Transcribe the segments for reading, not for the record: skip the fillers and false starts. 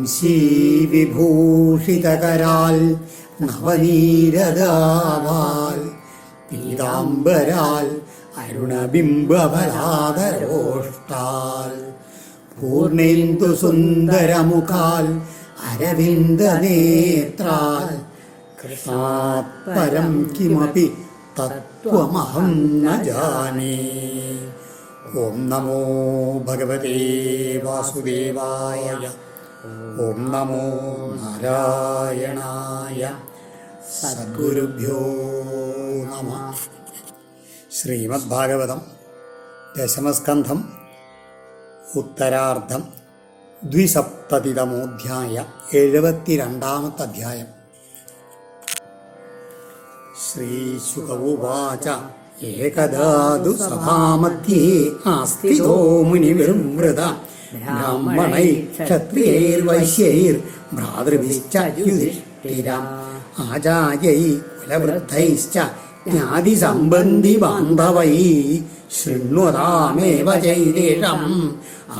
വംശീ വിഭൂഷിതകരാൽ നവനീരദാവാൽ പീതാംബരാൽ അരുണബിംബഫലാധരോഷ്ടാൽ പൂർണേന്ദു സുന്ദരമുഖാൽ അരവിന്ദനേത്രാൽ കൃഷ്ണാത് പരം കിമപി തത്വമഹം ന ജാനേ. ഓം നമോ ഭഗവതേ വാസുദേവായ. ഓം നമോ നാരായണായ. സദ്ഗുരുഭ്യോ നമഃ. ശ്രീമദ്ഭാഗവതം ദശമസ്കന്ധം ഉത്തരാർദ്ധം ദ്വിസപ്തതിതമോധ്യായ 72-ാമത്തെ അധ്യായം. ശ്രീശുക ഉവാച ഏകദാതു സഭാമധ്യേ ആസ്ഥിതോ മുനിവിർവൃത ബ്രാഹ്മണൈ ക്ഷത്രിയൈർവൈശ്യൈർ ഭ്രാതൃഭിശ്ച യുധിഷ്ഠിരാം ആചാര്യൈ കുലവൃദ്ധൈശ്ച ജ്ഞാതിസംബന്ധി ബാന്ധവൈ ശൃണ്വതാമേവ ചൈതേഷം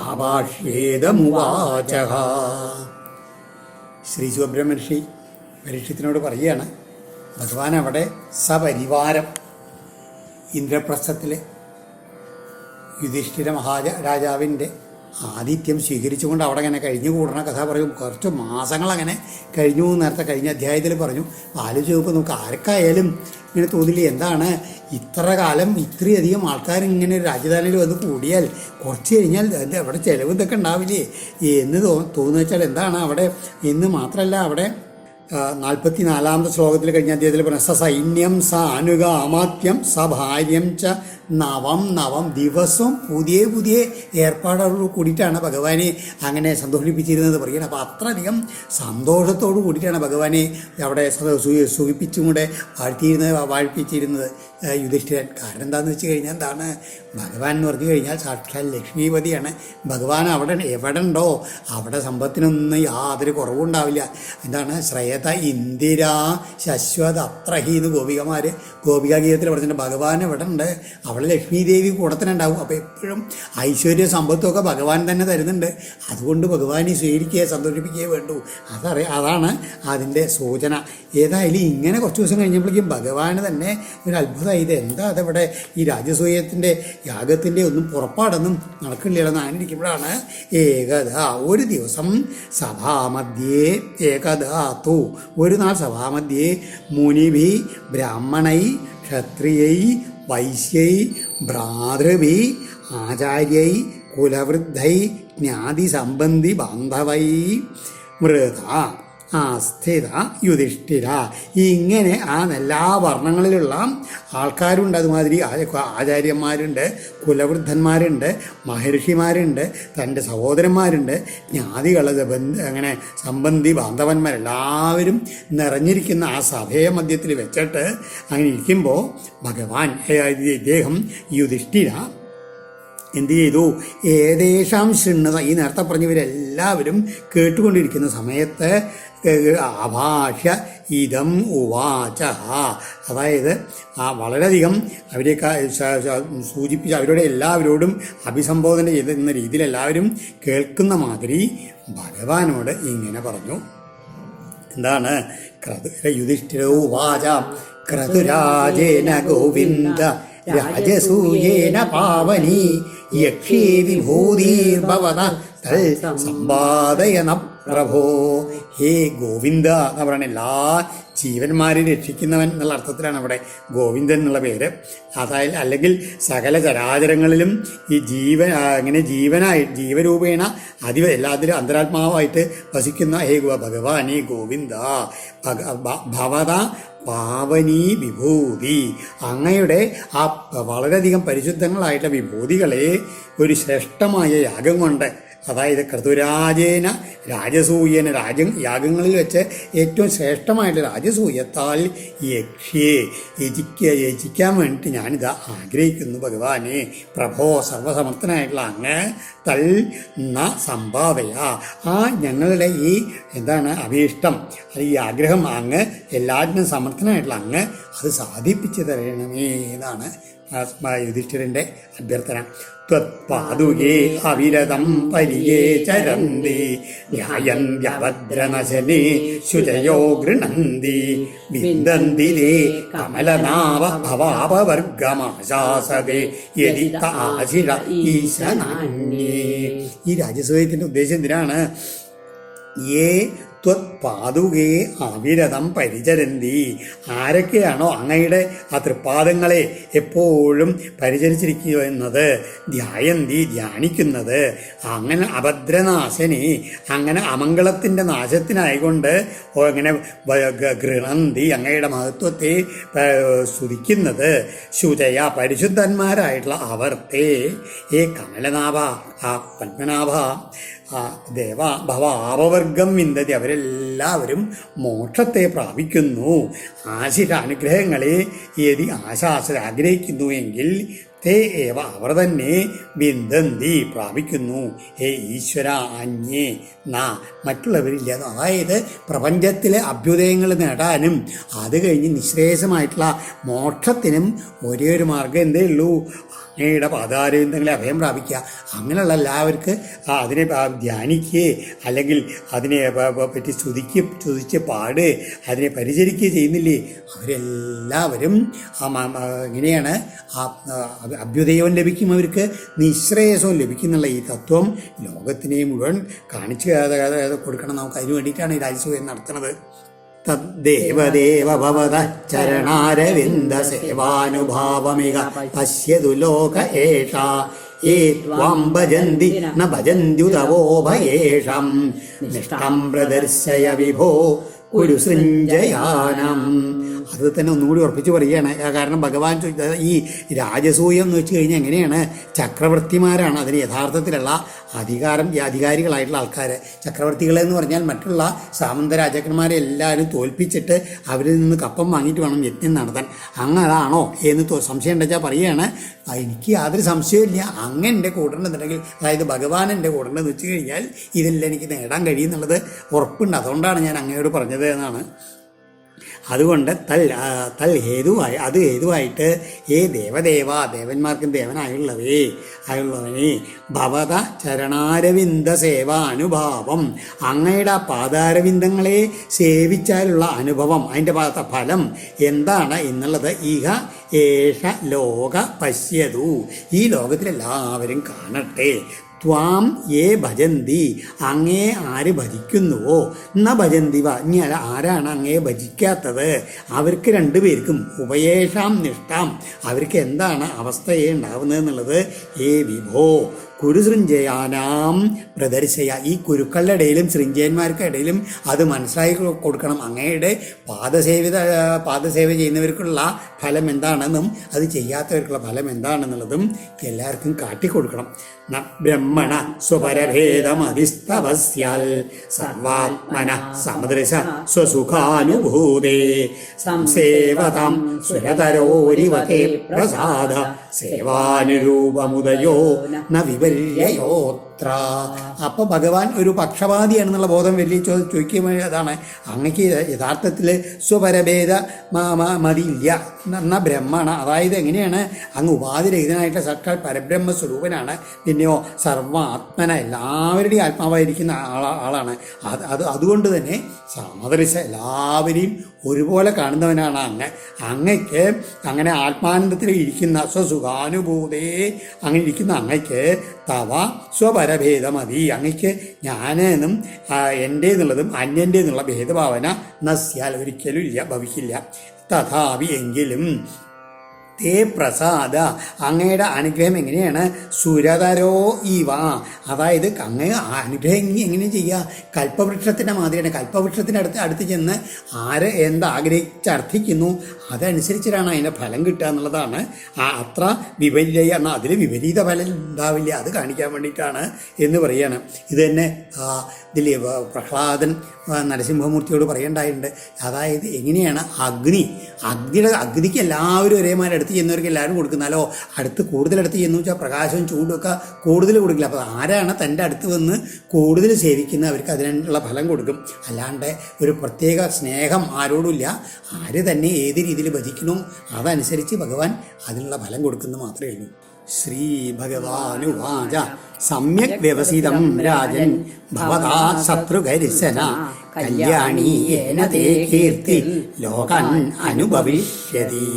ആഭാഷ്യേതമുവാചഃ. ശ്രീ സുബ്രഹ്മർഷി പരീക്ഷത്തിനോട് പറയുകയാണ്, ഭഗവാൻ അവിടെ സപരിവാരം ഇന്ദ്രപ്രസ്ഥത്തിലെ യുധിഷ്ഠിര രാജാവിൻ്റെ ആതിഥ്യം സ്വീകരിച്ചുകൊണ്ട് അവിടെ അങ്ങനെ കഴിഞ്ഞുകൂടണ കഥ പറയും. കുറച്ച് മാസങ്ങളങ്ങനെ കഴിഞ്ഞു. നേരത്തെ കഴിഞ്ഞ അധ്യായത്തിൽ പറഞ്ഞു. ആലോചിച്ച് നോക്കുമ്പോൾ നമുക്ക് ആർക്കായാലും ഇങ്ങനെ തോന്നില്ലേ, എന്താണ് ഇത്ര കാലം ഇത്രയധികം ആൾക്കാർ ഇങ്ങനെ രാജധാനിയിൽ വന്ന് കൂടിയാൽ കുറച്ച് കഴിഞ്ഞാൽ അവിടെ ചിലവ് ഇതൊക്കെ ഉണ്ടാവില്ലേ എന്ന് തോന്നുന്നു വെച്ചാൽ എന്താണ് അവിടെ എന്ന് മാത്രമല്ല, അവിടെ 44-ാമത്തെ ശ്ലോകത്തിൽ കഴിഞ്ഞ അധ്യായത്തിൽ പറഞ്ഞ സൈന്യം സ അനുഗാമാത്യം സ ഭാര്യം ച നവം ദിവസവും പുതിയ പുതിയ ഏർപ്പാടുകളോട് കൂടിയിട്ടാണ് ഭഗവാനെ അങ്ങനെ സന്തോഷിപ്പിച്ചിരുന്നത് പറയുന്നത്. അപ്പോൾ അത്രയധികം സന്തോഷത്തോടു കൂടിയിട്ടാണ് ഭഗവാനെ അവിടെ സുഖിപ്പിച്ചും കൂടെ വാഴ്പ്പിച്ചിരുന്നത് യുധിഷ്ഠിരൻ. കാരണം എന്താണെന്ന് വെച്ച് കഴിഞ്ഞാൽ എന്താണ്, ഭഗവാൻ എന്ന് പറഞ്ഞു കഴിഞ്ഞാൽ സാക്ഷാൽ ലക്ഷ്മീപതിയാണ്. ഭഗവാൻ അവിടെ എവിടെ ഉണ്ടോ അവിടെ സമ്പത്തിനൊന്നും യാതൊരു കുറവുണ്ടാവില്ല. എന്താണ് ശ്രേയത ഇന്ദിര ശശ്വത അത്രഹി എന്ന് ഗോപികാഗീതത്തിൽ പറഞ്ഞിട്ടുണ്ട്. ഭഗവാൻ എവിടെ ഉണ്ട് അവിടെ ലക്ഷ്മി ദേവി കൂടെ തന്നെ ഉണ്ടാവും. അപ്പോൾ എപ്പോഴും ഐശ്വര്യ സമ്പത്തുമൊക്കെ ഭഗവാൻ തന്നെ തരുന്നുണ്ട്. അതുകൊണ്ട് ഭഗവാനെ സ്വീകരിക്കുക സന്തോഷിപ്പിക്കുകയേ വേണ്ടൂ. അതാണ് അതിൻ്റെ സൂചന. ഏതായാലും ഇങ്ങനെ കുറച്ച് ദിവസം കഴിഞ്ഞപ്പോഴേക്കും ഭഗവാന് തന്നെ ഒരു അത്ഭുതമായി. ഇത് എന്താ അതവിടെ ഈ രാജസൂയത്തിൻ്റെ യാഗത്തിൻ്റെ ഒന്നും പുറപ്പാടൊന്നും നടക്കില്ലല്ലോ എന്നായിരിക്കുമ്പോഴാണ് ഏകദാ ഒരു ദിവസം സഭാമധ്യേ ഏകദാതു ഒരു നാൾ സഭാമധ്യേ മുനിഭി ബ്രാഹ്മണൈ ക്ഷത്രിയൈ വൈശ്യൈ ഭ്രാതൃഭി ആചാര്യൈ കുലവൃദ്ധൈ ജ്ഞാതിസംബന്ധി ബാന്ധവൈ മൃത ആസ്ഥിത യുധിഷ്ഠിര. ഇങ്ങനെ എല്ലാ വർണ്ണങ്ങളിലുള്ള ആൾക്കാരുണ്ട്. അതുമാതിരി ആചാര്യന്മാരുണ്ട്, കുലവൃദ്ധന്മാരുണ്ട്, മഹർഷിമാരുണ്ട്, തൻ്റെ സഹോദരന്മാരുണ്ട്, ജ്ഞാതികൾ അങ്ങനെ സംബന്ധി ബാന്ധവന്മാരെല്ലാവരും നിറഞ്ഞിരിക്കുന്ന ആ സഭയെ മധ്യത്തിൽ വെച്ചിട്ട് അങ്ങനെ ഇരിക്കുമ്പോൾ ഭഗവാൻ ഇദ്ദേഹം യുധിഷ്ഠിര എന്ത് ചെയ്തു? ഏകദേശം ശൃണ്ണത ഈ നേരത്തെ പറഞ്ഞവരെല്ലാവരും കേട്ടുകൊണ്ടിരിക്കുന്ന സമയത്ത് ആഭാഷ്യ ഇതം ഉവാച, അതായത് വളരെയധികം അവരെയൊക്കെ സൂചിപ്പിച്ച് അവരുടെ എല്ലാവരോടും അഭിസംബോധന ചെയ്യുന്ന രീതിയിൽ എല്ലാവരും കേൾക്കുന്ന മാതിരി ഭഗവാനോട് ഇങ്ങനെ പറഞ്ഞു. എന്താണ്? യുധിഷ്ഠിര ഉവാച ക്രതുരാജേന ഗോവിന്ദ രാജസൂയേന പാവനി യക്ഷേ വിഭൂതിർഭവത തൽ സമ്പാദയന പ്രഭോ. ഹേ ഗോവിന്ദ എന്ന് പറയുന്ന എല്ലാ ജീവന്മാരെ രക്ഷിക്കുന്നവൻ എന്നുള്ള അർത്ഥത്തിലാണ് അവിടെ ഗോവിന്ദൻ എന്നുള്ള പേര്. അതായത് അല്ലെങ്കിൽ സകല ചരാചരങ്ങളിലും ഈ ജീവരൂപേണ എല്ലാത്തിലും അന്തരാത്മാവായിട്ട് വസിക്കുന്ന ഹേ ഭഗവാൻ ഹേ ഗോവിന്ദ ഭവത പാവനീ വിഭൂതി. അങ്ങയുടെ ആ വളരെയധികം പരിശുദ്ധങ്ങളായിട്ടുള്ള വിഭൂതികളെ ഒരു ശ്രേഷ്ഠമായ യാഗം കൊണ്ട്, അതായത് ക്രതുരാജേന രാജസൂയേന യാഗങ്ങളിൽ വെച്ച് ഏറ്റവും ശ്രേഷ്ഠമായിട്ട് രാജസൂയത്താൽ യജിക്കാൻ വേണ്ടിയിട്ട് ഞാനിതാ ആഗ്രഹിക്കുന്നു ഭഗവാനെ. പ്രഭോ സർവസമർത്ഥനായിട്ടുള്ള അങ്ങ് തൽ ന സമ്പാദയ, ആ ഞങ്ങളുടെ ഈ അഭീഷ്ടം ഈ ആഗ്രഹം അങ്ങ് എല്ലാറ്റിനും സമർത്ഥനായിട്ടുള്ള അങ്ങ് അത് സാധിപ്പിച്ചു തരണമേ എന്നാണ് യുധിഷ്ഠിരൻ്റെ അഭ്യർത്ഥന. ത്വത്പാദുകേ അവിരതം പരിയേ ചരന്തി ധ്യായന്ത്യഭദ്രനശനെ ശുചയോ ഗൃണന്തി വിന്ദന്തി തേ കമലനാഭ ഭവാപവർഗമാശാസതേ യദി ആശിര ഈശനാന്യേ. ഈ രാജസൂയത്തിൻ്റെ ഉദ്ദേശം എന്തിനാണ്? ഏ ത്വത്പാദുകേ അവിരതം പരിചരന്തി, ആരൊക്കെയാണോ അങ്ങയുടെ ആ തൃപ്പാദങ്ങളെ എപ്പോഴും പരിചരിച്ചിരിക്കുന്നത്, ധ്യായന്തി ധ്യാനിക്കുന്നത്, അങ്ങനെ അഭദ്രനാശനെ അങ്ങനെ അമംഗളത്തിൻ്റെ നാശത്തിനായിക്കൊണ്ട് അങ്ങനെ ഗൃണന്തി അങ്ങയുടെ മഹത്വത്തെ സ്തുതിക്കുന്നത്, ശുചയ പരിശുദ്ധന്മാരായിട്ടുള്ള അവർത്തെ ഏ കമലനാഭ ആ പത്മനാഭ ദേവ ഭവാപവർഗം വിന്ദതി, അവരെല്ലാവരും മോക്ഷത്തെ പ്രാപിക്കുന്നു. ആശിര അനുഗ്രഹങ്ങളെ ഏതി ആശാസ ആഗ്രഹിക്കുന്നു എങ്കിൽ തേ ഏവ അവർ തന്നെ വിന്ദന്തി പ്രാപിക്കുന്നു. ഹേ ഈശ്വര അന്യേ നാ മറ്റുള്ളവരില്ല. അതായത് പ്രപഞ്ചത്തിലെ അഭ്യുദയങ്ങൾ നേടാനും അത് കഴിഞ്ഞ് നിശ്രേയസമായിട്ടുള്ള മോക്ഷത്തിനും ഒരേ ഒരു മാർഗം എന്തേ ഉള്ളൂ, അങ്ങയുടെ പാതാരവിന്ദങ്ങളെ അഭയം പ്രാപിക്കുക. അങ്ങനെയുള്ള എല്ലാവർക്ക് അതിനെ ധ്യാനിക്കുക, അല്ലെങ്കിൽ അതിനെ പറ്റി സ്തുതിച്ച് പാട്, അതിനെ പരിചരിക്കുകയോ ചെയ്യുന്നില്ലേ, അവരെല്ലാവരും ഇങ്ങനെയാണ് അഭ്യുദയവും ലഭിക്കും, അവർക്ക് നിശ്രേയസവും ലഭിക്കുന്നുള്ള ഈ തത്വം ലോകത്തിനെ മുഴുവൻ കാണിച്ചു കൊടുക്കണം. നമുക്ക് അതിനു വേണ്ടിയിട്ടാണ് ഈ രാജസൂയം നടത്തുന്നത്. തദ്ദേവദേവ ഭവത ചരണാരവിന്ദ സേവാനുഭാവമിക പശ്യതു ലോക ഏഷ ഏ ത്വാം ഭജന്തി ന ഭജന്ത്യുതവോ ഭയേഷം നിഷ്ഠം പ്രദർശയ വിഭോ കുരു സൃഞ്ജയാനം. അത് തന്നെ ഒന്നുകൂടി ഉറപ്പിച്ച് പറയുകയാണ്. കാരണം ഭഗവാൻ ഈ രാജസൂയം എന്ന് വെച്ച് കഴിഞ്ഞാൽ എങ്ങനെയാണ്, ചക്രവർത്തിമാരാണ് അതിന് യഥാർത്ഥത്തിലുള്ള അധികാരികളായിട്ടുള്ള ആൾക്കാർ. ചക്രവർത്തികളെന്ന് പറഞ്ഞാൽ മറ്റുള്ള സാമന്ത രാജാക്കന്മാരെ എല്ലാവരും തോൽപ്പിച്ചിട്ട് അവരിൽ നിന്ന് കപ്പം വാങ്ങിയിട്ട് വേണം യജ്ഞം നടത്താൻ. അങ്ങതാണോ എന്ന് സംശയം ഉണ്ടെച്ചാൽ പറയുകയാണ്, എനിക്ക് യാതൊരു സംശയമില്ല, അങ്ങ് എൻ്റെ കൂടെ ഉണ്ടെന്നുണ്ടെങ്കിൽ, അതായത് ഭഗവാൻ എൻ്റെ കൂടെ ഉണ്ടെന്ന് വെച്ച് കഴിഞ്ഞാൽ ഇതെല്ലാം എനിക്ക് നേടാൻ കഴിയുന്നുള്ളത് ഉറപ്പുണ്ട്. അതുകൊണ്ടാണ് ഞാൻ അങ്ങയോട് പറഞ്ഞത് എന്നാണ്. അതുകൊണ്ട് തൽ ഹേതുവായി അത് ഹേതുവായിട്ട് ഏ ദേവദേവ ദേവന്മാർക്കും ദേവനായുള്ളവേ ആയുള്ളവനെ ഭവത ചരണാരവിന്ദ സേവാനുഭാവം അങ്ങയുടെ പാദാരവിന്ദങ്ങളെ സേവിച്ചാലുള്ള അനുഭവം, അതിൻ്റെ ഫലം എന്താണ് എന്നുള്ളത് ഇഹ ഏഷ ലോക പശ്യതു, ഈ ലോകത്തിലെല്ലാവരും കാണട്ടെ. ത്വാം യേ ഭജന്തി അങ്ങേ ആര് ഭജിക്കുന്നുവോ ന ഭജന്തിവ, ഇനി ആരാണ് അങ്ങേ ഭജിക്കാത്തത് അവർക്ക് രണ്ടുപേർക്കും ഉപയേഷാം നിഷ്ഠാം, അവർക്ക് എന്താണ് അവസ്ഥയെ ഉണ്ടാവുന്നത് എന്നുള്ളത് ഏ വിഭോ കുരുസൃഞ്ജയാനാം പ്രദർശയ, ഈ കുരുക്കളുടെ ഇടയിലും സൃഞ്ജയന്മാർക്ക് ഇടയിലും അത് മനസ്സിലാക്കി കൊടുക്കണം. അങ്ങയുടെ പാദസേവ ചെയ്യുന്നവർക്കുള്ള ഫലം എന്താണെന്നും അത് ചെയ്യാത്തവർക്കുള്ള ഫലം എന്താണെന്നുള്ളതും എല്ലാവർക്കും കാട്ടിക്കൊടുക്കണം. ന ബ്രഹ്മണ സ്വപരഭേദമതിസ്തവസ്യാൽ സർവാത്മന സമദൃശ സ്വസുഖാനുഭൂതേ സംസേവതാം സുരതരോരിവതേ പ്രസാദ സേവാനുരൂപമുദയോ ന വിപര്യയോത്ര. അപ്പോൾ ഭഗവാൻ ഒരു പക്ഷപാതിയാണെന്നുള്ള ബോധം വലിയ ചോദിക്കുമ്പോൾ അതാണ്, അങ്ങക്ക് യഥാർത്ഥത്തിൽ സ്വപരഭേദ മതിയില്ല എന്ന ബ്രഹ്മണ, അതായത് എങ്ങനെയാണ് അങ്ങ് ഉപാധിരഹിതനായിട്ട് സാക്ഷാൽ പരബ്രഹ്മ സ്വരൂപനാണ്. പിന്നെയോ സർവാത്മന എല്ലാവരുടെയും ആത്മാവായിരിക്കുന്ന ആളാണ്. അതുകൊണ്ട് തന്നെ സമദൃശ എല്ലാവരെയും ഒരുപോലെ കാണുന്നവനാണ് അങ്ങയ്ക്ക് അങ്ങനെ ആത്മാനന്ദത്തിൽ ഇരിക്കുന്ന സ്വസുഖാനുഭൂതേ അങ്ങനെ ഇരിക്കുന്ന അങ്ങയ്ക്ക് തവ സ്വപരഭേദമതി, അങ്ങയ്ക്ക് ഞാനെന്നും എൻ്റെ എന്നുള്ളതും അന്യൻ്റെ എന്നുള്ള ഭേദഭാവന നസ്യാൽ ഒരിക്കലും ഇല്ല, ഭവിക്കില്ല. തഥാപി എങ്കിലും തേ പ്രസാദ അങ്ങയുടെ അനുഗ്രഹം എങ്ങനെയാണ്, സുരതരോ ഇവ, അതായത് അങ്ങ് അനുഗ്രഹം എങ്ങനെ ചെയ്യുക, കൽപ്പവൃക്ഷത്തിൻ്റെ മാതിരിയാണ്. കൽപ്പവൃക്ഷത്തിൻ്റെ അടുത്ത് ചെന്ന് ആര് എന്താഗ്രഹിച്ചർത്ഥിക്കുന്നു അതനുസരിച്ചിട്ടാണ് അതിൻ്റെ ഫലം കിട്ടുക എന്നുള്ളതാണ്. അത്ര വിപരീത എന്നാൽ അതിൽ വിപരീത ഫലം ഉണ്ടാവില്ല, അത് കാണിക്കാൻ വേണ്ടിയിട്ടാണ് എന്ന് പറയുകയാണ്. ഇത് തന്നെ ഇതിൽ പ്രഹ്ലാദൻ നരസിംഹമൂർത്തിയോട് പറയേണ്ടായിട്ടുണ്ട്. അതായത് എങ്ങനെയാണ് അഗ്നിക്ക് എല്ലാവരും ഒരേമാതിരി അടുത്ത് ചെയ്യുന്നവർക്ക് എല്ലാവരും കൊടുക്കുന്നാലോ അടുത്ത് കൂടുതൽ അടുത്ത് ചെയ്യുന്നു വെച്ചാൽ പ്രകാശവും ചൂടുമൊക്കെ കൂടുതൽ കൊടുക്കില്ല. അപ്പോൾ ആരാണ് തൻ്റെ അടുത്ത് വന്ന് കൂടുതൽ സേവിക്കുന്നത് അവർക്ക് അതിനുള്ള ഫലം കൊടുക്കും. അല്ലാണ്ട് ഒരു പ്രത്യേക സ്നേഹം ആരോടുമില്ല. ആര് തന്നെ ഏത് രീതിയിൽ ഭജിക്കണോ അതനുസരിച്ച് ഭഗവാൻ അതിനുള്ള ഫലം കൊടുക്കുന്നു മാത്രമേ ഉള്ളൂ. ശ്രീ ഭഗവാനുവാച സമ്യക് വ്യവസിതം രാജൻ ഭവതാ ശത്രുകരിശന കല്യാണീയേന തേ കീർത്തി ലോകൻ അനുഭവിഷ്യതി.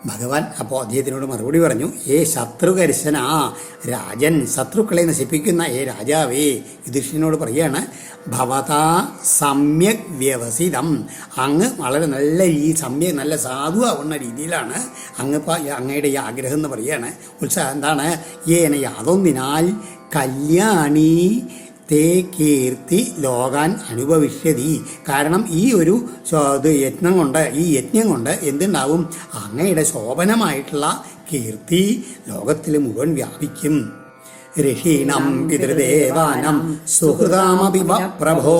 ഭഗവാൻ അപ്പോൾ അദ്ദേഹത്തിനോട് മറുപടി പറഞ്ഞു, ഏ ശത്രുകരിശന രാജൻ, ശത്രുക്കളെ നശിപ്പിക്കുന്ന ഏ രാജാവേ, യുധിഷ്ഠിരനോട് പറയാണ്, ഭവതാ സമ്യക് വ്യവസിതം, അങ്ങ് വളരെ നല്ല സാധുവാകുന്ന രീതിയിലാണ് അങ്ങയുടെ ഈ ആഗ്രഹം എന്ന് പറയാണ്. ഉത്സാഹം എന്താണ്? ഏന യാതൊന്നിനാൽ കല്യാണി തേ കീർത്തി ലോകാൻ അനുഭവിഷ്യതി. കാരണം ഈ ഒരു യജ്ഞം കൊണ്ട് എന്തുണ്ടാവും? അങ്ങയുടെ ശോഭനമായിട്ടുള്ള കീർത്തി ലോകത്തിൽ മുഴുവൻ വ്യാപിക്കും. ഋഷീണം പിതൃദേവാനം സുഹൃതാമപി പ്രഭോ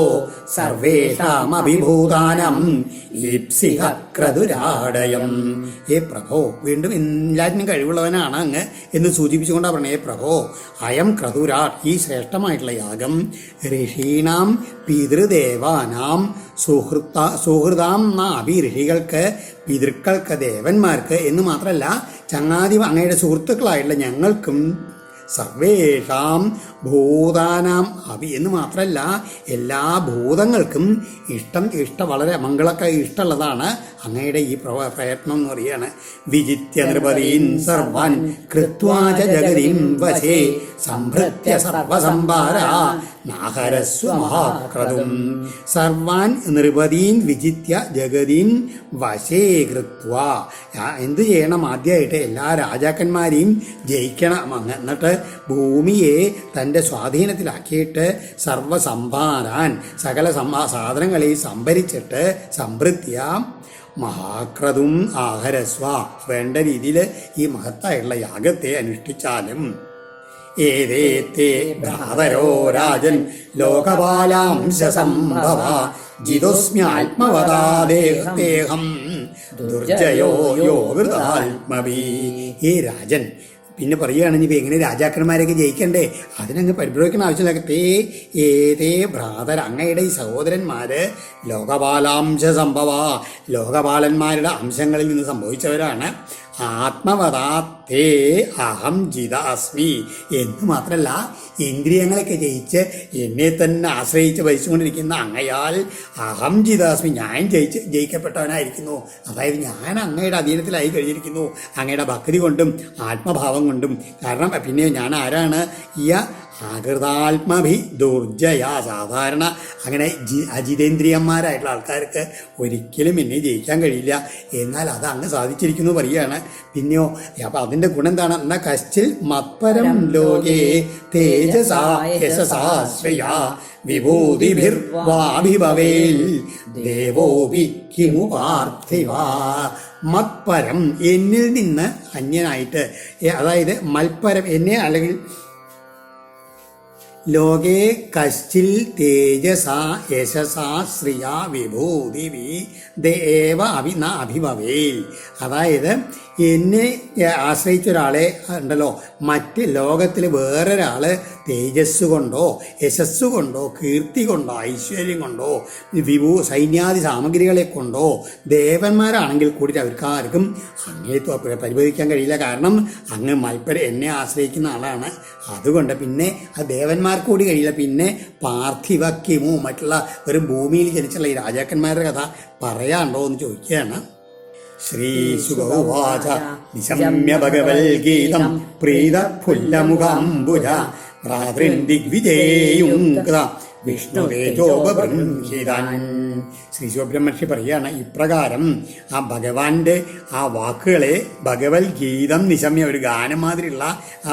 സർവേഷാമഭിഭൂതാനം ഈപ്സിഹ ക്രതുരാടയം. ഏ പ്രഭോ, വീണ്ടും എല്ലാറ്റിനും കഴിവുള്ളവനാണ് അങ്ങ് എന്ന് സൂചിപ്പിച്ചുകൊണ്ടാണ് പറഞ്ഞത്. ഏ പ്രഭോ, അയം ക്രതുരാട്, ഈ ശ്രേഷ്ഠമായിട്ടുള്ള യാഗം ഋഷീണാം പിതൃദേവാനാം സുഹൃതാം നാഭി, ഋഷികൾക്ക് പിതൃക്കൾക്ക് ദേവന്മാർക്ക് എന്ന് മാത്രമല്ല ചങ്ങാതി അങ്ങയുടെ സുഹൃത്തുക്കളായിട്ടുള്ള ഞങ്ങൾക്കും സർവേഷാം ഭൂതാനാം അഭി എന്ന് മാത്രമല്ല എല്ലാ ഭൂതങ്ങൾക്കും വളരെ മംഗളൊക്കെ ഇഷ്ടമുള്ളതാണ് അങ്ങയുടെ ഈ പ്രയത്നം എന്ന് പറയുകയാണ്. വിജിത്യ നൃപതീൻ സർവാൻ കൃത്വാ ജഗതിം വശേ സംഭൃത്യ സർവസംഭാര നാഹരസ്വ മഹാക്രതും. സർവാൻ നൃപതീൻ വിജിത്യ ജഗതിൻ വശേ കൃത്വാ, എന്ത് ചെയ്യണം? ആദ്യമായിട്ട് എല്ലാ രാജാക്കന്മാരെയും ജയിക്കണം. എന്നിട്ട് ഭൂമിയെ തൻ്റെ സ്വാധീനത്തിലാക്കിയിട്ട് സർവസംഭാരാൻ സകല സാധനങ്ങളെയും സംഭരിച്ചിട്ട് സംഭൃത്യ മഹാക്രതും ആഹരസ്വ, വേണ്ട രീതിയിൽ ഈ മഹത്തായുള്ള യാഗത്തെ അനുഷ്ഠിച്ചാലും. ഏതേത്തെ ഭ്രാതരോ രാജൻ ലോകപാലാംശ സംഭവ ജിതോസ്മ്യാത്മവതാദേഹം ദുർജയോ യോഗൃതാത്മവി. ഈ രാജൻ പിന്നെ പറയുകയാണെങ്കിൽ ഇപ്പം എങ്ങനെ രാജാക്കന്മാരൊക്കെ ജയിക്കണ്ടേ? അതിനങ്ങ് പരിപ്രയോഗിക്കുന്ന ആവശ്യമില്ല. ഏതേ ഭ്രാതർ, അങ്ങയുടെ ഈ സഹോദരന്മാര് ലോകപാലാംശ സംഭവ, ലോകപാലന്മാരുടെ അംശങ്ങളിൽ നിന്ന് സംഭവിച്ചവരാണ്. ആത്മവതാത്തേ അഹം ജിതാസ്മി എന്ന് മാത്രമല്ല ഇന്ദ്രിയങ്ങളൊക്കെ എന്നെ തന്നെ ആശ്രയിച്ച് ഭരിച്ചുകൊണ്ടിരിക്കുന്ന അങ്ങയാൽ അഹം ജിതാസ്മി, ഞാൻ ജയിക്കപ്പെട്ടവനായിരിക്കുന്നു. അതായത് ഞാൻ അങ്ങയുടെ അധീനത്തിലായി കഴിഞ്ഞിരിക്കുന്നു, അങ്ങയുടെ ഭക്തി കൊണ്ടും ആത്മഭാവം കൊണ്ടും. കാരണം പിന്നെ ഞാൻ ആരാണ്? ഈ ആകൃതാത്മഭി ദുർജയ, സാധാരണ അങ്ങനെ അജിതേന്ദ്രിയന്മാരായിട്ടുള്ള ആൾക്കാർക്ക് ഒരിക്കലും എന്നെ ജയിക്കാൻ കഴിയില്ല. എന്നാൽ അത് അങ്ങ് സാധിച്ചിരിക്കുന്നു പറയുകയാണ്. പിന്നെയോ അപ്പം അതിൻ്റെ ഗുണം എന്താണ്? എന്നാൽ കശ്ചിൽ മത്പരം ലോകേ തേജസാ യശസാശ്രയാ വിഭൂതിഭിർവാഭിഭവേൽ ദേവോപി കിമു പാർത്ഥിവ. മത്പരം, എന്നിൽ നിന്ന് അന്യനായിട്ട്, അതായത് മൽപരം എന്നെ അല്ലെങ്കിൽ ലോകേ കശ്ചിൽ തേജസാ യശസാ ശ്രിയാ വിഭൂതിവി ദേവ അഭിഭവേൽ. അതായത് എന്നെ ആശ്രയിച്ച ഒരാളെ ഉണ്ടല്ലോ, മറ്റ് ലോകത്തിൽ വേറൊരാൾ തേജസ് കൊണ്ടോ യശസ് കൊണ്ടോ കീർത്തി കൊണ്ടോ ഐശ്വര്യം കൊണ്ടോ സൈന്യാദി സാമഗ്രികളെ കൊണ്ടോ ദേവന്മാരാണെങ്കിൽ കൂടി അവർക്ക് ആർക്കും അങ്ങേ പരിപാലിക്കാൻ കഴിയില്ല. കാരണം അങ്ങ് എന്നെ ആശ്രയിക്കുന്ന ആളാണ്. അതുകൊണ്ട് പിന്നെ ആ ദേവന്മാർക്ക് കൂടി കഴിയില്ല. പിന്നെ പാർത്ഥിവക്കിമോ, മറ്റുള്ള വെറും ഭൂമിയിൽ ജനിച്ചുള്ള ഈ രാജാക്കന്മാരുടെ കഥ പറയാണ്ടോ എന്ന് ചോദിക്കുകയാണ്. ശ്രീശുകൗവാച നിശമ്യ ഭഗവത്ഗീതം പ്രീത ഫുല്ലമുഖാംബുജ ഭ്രാതൃൻ ദിഗ്വിജേയും വിഷ്ണുതേജോപബൃംഹിതൻ. ശ്രീ ശിവബ്രഹ്മർഷി പറയുകയാണ്, ഇപ്രകാരം ആ ഭഗവാന്റെ ആ വാക്കുകളെ ഭഗവത്ഗീതം നിശമ്യ ഒരു ഗാനം മാതിരിയുള്ള ആ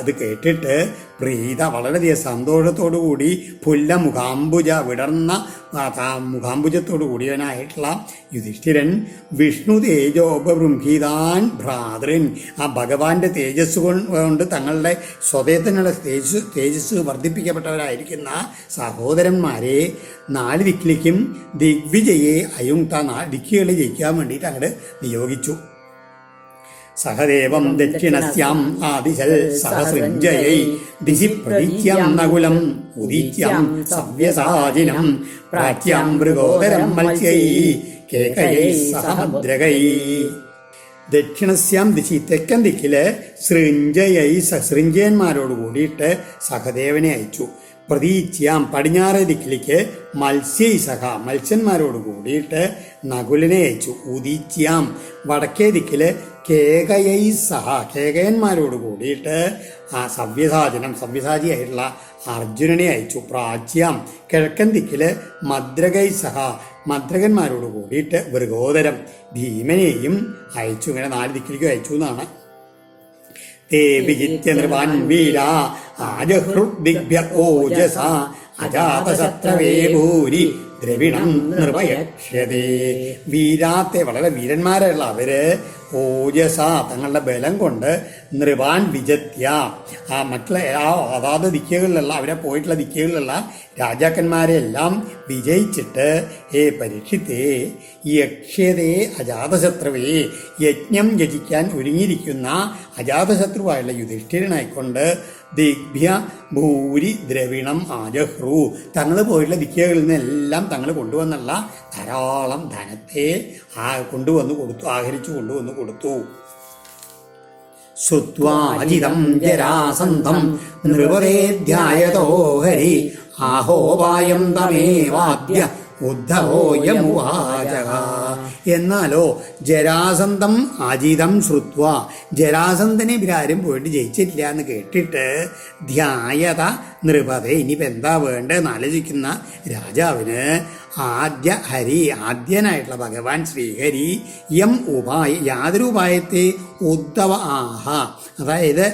ഇത് കേട്ടിട്ട് പ്രീത വളരെയധികം സന്തോഷത്തോടുകൂടി പുല്ല മുഖാംബുജ വിടർന്ന മുഖാംബുജത്തോടു കൂടിയവനായിട്ടുള്ള യുധിഷ്ഠിരൻ വിഷ്ണു തേജോപബൃംഹിതാൻ ഭ്രാതൃൻ ആ ഭഗവാന്റെ തേജസ് കൊണ്ട് തങ്ങളുടെ സ്വതേജത്തിനുള്ള തേജസ് വർദ്ധിപ്പിക്കപ്പെട്ടവരായിരിക്കുന്ന സഹോദരന്മാരെ 4 ദിക്കിലേക്കും ദിഗ്വിജയെ അയുങ്ത ദിക്കുകളെ ജയിക്കാൻ വേണ്ടിയിട്ട് അങ്ങോട്ട് നിയോഗിച്ചു. സഹദേവം ദക്ഷിണസ്യാം ആദിശൽ സഹസൃഞ്ജയൈ ദിശി പ്രതീച്യം നകുലം ഉദീച്യം സവ്യസാചിനം പ്രാച്യം മൃഗോദരം മത്സ്യൈ കേകയൈ സഹമുദ്രകൈ. ദക്ഷിണസ്യാം ദിശി തെക്കൻ ദിക്കില് സൃഞ്ജയൈ സൃഞ്ജയന്മാരോട് കൂടിയിട്ട് സഹദേവനെ അയച്ചു. പ്രതീച്യാം പടിഞ്ഞാറേ ദിക്കിലേക്ക് മത്സ്യൈ സഹ മത്സ്യന്മാരോട് കൂടിയിട്ട് നകുലിനെ അയച്ചു. ഉദീച്യാം വടക്കേ ദിക്കില് കേകയൈ സഹ കേകയന്മാരോട് കൂടിയിട്ട് ആ സവ്യസാചിയായിട്ടുള്ള അർജുനനെ അയച്ചു. പ്രാച്യാം കിഴക്കൻ ദിക്കില് മദ്രകൈ സഹ മദ്രകന്മാരോട് കൂടിയിട്ട് വൃഗോദരം ഭീമനെയും അയച്ചു. ഇങ്ങനെ 4 ദിക്കിലേക്കും അയച്ചു എന്നാണ്. തേ വിജിത്യ നൃപാൻ വീരാ ആജഹൃദിഭ്യ ഓജസ അജാതശത്രവേ ഭൂരി ദ്രവിണം നൃപയക്ഷ്യതേ. വീരാത്തെ വളരെ വീരന്മാരായുള്ള അവര് ഓജസ തങ്ങളുടെ ബലം കൊണ്ട് നൃപാൻ വിജത്യ മറ്റുള്ള അതാത് ദിക്കുകളിലുള്ള അവരെ പോയിട്ടുള്ള ദിക്കുകളിലുള്ള രാജാക്കന്മാരെ എല്ലാം വിജയിച്ചിട്ട് പരീക്ഷിത്തേ യക്ഷ്യതേ അജാതശത്രുവേ യജ്ഞം യജിക്കാൻ ഒരുങ്ങിയിരിക്കുന്ന അജാതശത്രുവായുള്ള യുധിഷ്ഠിരനായിക്കൊണ്ട് ദിഗ്ഭ്യ ഭൂരി ദ്രവിണം ആജഹ്രു തങ്ങൾ പോയിട്ടുള്ള ദിക്കുകളിൽ നിന്നെല്ലാം തങ്ങൾ കൊണ്ടുവന്നുള്ള ധാരാളം ധനത്തെ കൊണ്ടുവന്ന് കൊടുത്തു, ആഹരിച്ചു കൊണ്ടുവന്ന് കൊടുത്തു. ശ്രുത്വാജിതം ജരാസന്ധം നൃപതേധ്യായതോ ഹരി ആഹോപായം തമേവാദ്യ ഉദ്ധവോയമുവാചക. എന്നാലോ ജരാസന്ധം അജിതം ശ്രുത്വ ജരാസന്ധനെ ഇവരാരും പോയിട്ട് ജയിച്ചിട്ടില്ല എന്ന് കേട്ടിട്ട് ധ്യായത നൃപത ഇനിയിപ്പോൾ എന്താ വേണ്ടതെന്ന് ആലോചിക്കുന്ന രാജാവിന് ആദ്യനായിട്ടുള്ള ഭഗവാൻ ശ്രീഹരി യാതൊരു ഉപായത്തെ ഉദ്ധവ അതായത്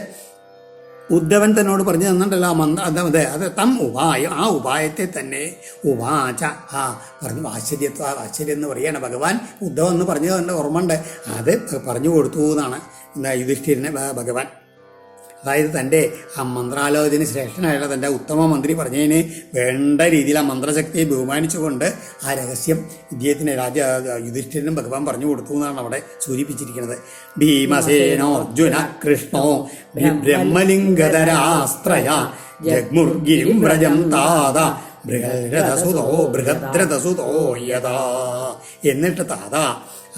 ഉദ്ധവൻ തന്നോട് പറഞ്ഞു തന്നിട്ടല്ലോ അത് തം ഉപായം ആ ഉപായത്തെ തന്നെ ഉവാച പറഞ്ഞു. ആശ്ചര്യം എന്ന് പറയാണ് ഭഗവാൻ ഉദ്ധവൻ എന്ന് പറഞ്ഞു തന്നെ ഓർമ്മയുണ്ട്. അത് പറഞ്ഞു കൊടുത്തു എന്നാണ് യുധിഷ്ഠിരനെ ഭഗവാൻ. അതായത് തൻ്റെ ആ മന്ത്രാലോചന ശ്രേഷ്ഠനായുള്ള തൻ്റെ ഉത്തമ മന്ത്രി പറഞ്ഞതിന് വേണ്ട രീതിയിൽ ആ മന്ത്രശക്തിയെ ബഹുമാനിച്ചുകൊണ്ട് ആ രഹസ്യം ഇദ്ദേഹത്തിന് യുധിഷ്ഠിരനും ഭഗവാൻ പറഞ്ഞു കൊടുത്തു എന്നാണ് അവിടെ സൂചിപ്പിച്ചിരിക്കുന്നത്. ഭീമസേനോ അർജുന കൃഷ്ണോ ബ്രഹ്മലിംഗധരാസ്ത്രയ ജഗ്മുർഗിരിം വ്രജം താത ബൃഹദ്രഥസുതോ യഥാ. എന്നിട്ട് താത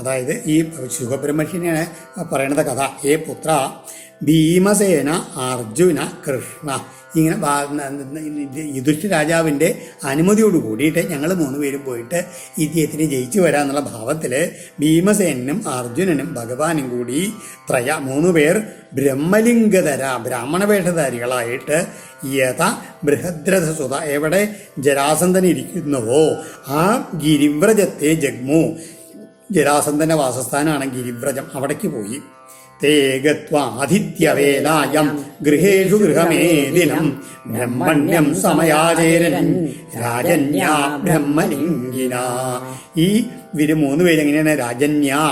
അതായത് ഈ ശുഖബ്രഹ്മർഷിനെയാണ് പറയണത് കഥ. പുത്ര ഭീമസേന അർജുന കൃഷ്ണ ഇങ്ങനെ യുധിഷ്ഠിര രാജാവിൻ്റെ അനുമതിയോട് കൂടിയിട്ട് ഞങ്ങൾ 3 പേരും പോയിട്ട് ഇദ്ദേഹത്തിന് ജയിച്ചു വരാമെന്നുള്ള ഭാവത്തിൽ ഭീമസേനും അർജുനനും ഭഗവാനും കൂടി 3 പേർ ബ്രഹ്മലിംഗധര ബ്രാഹ്മണ വേഷധാരികളായിട്ട് യഥ ബൃഹദ്രഥസുത എവിടെ ജരാസന്ധൻ ഇരിക്കുന്നുവോ ആ ഗിരിവ്രജത്തെ ജഗ്മു ജരാസന്ധൻ്റെ വാസസ്ഥാനമാണ് ഗിരിവ്രജം. അവിടേക്ക് പോയി. തേ ഗത്വാതിഥ്യവേലായം ഗൃഹേഷു ഗൃഹമേദിനം ബ്രഹ്മണ്യം സമയാചേരൻ രാജന്യാ ബ്രഹ്മലിംഗിന. ഈ 3 പേരെങ്ങനെയാണ് രാജന്യാ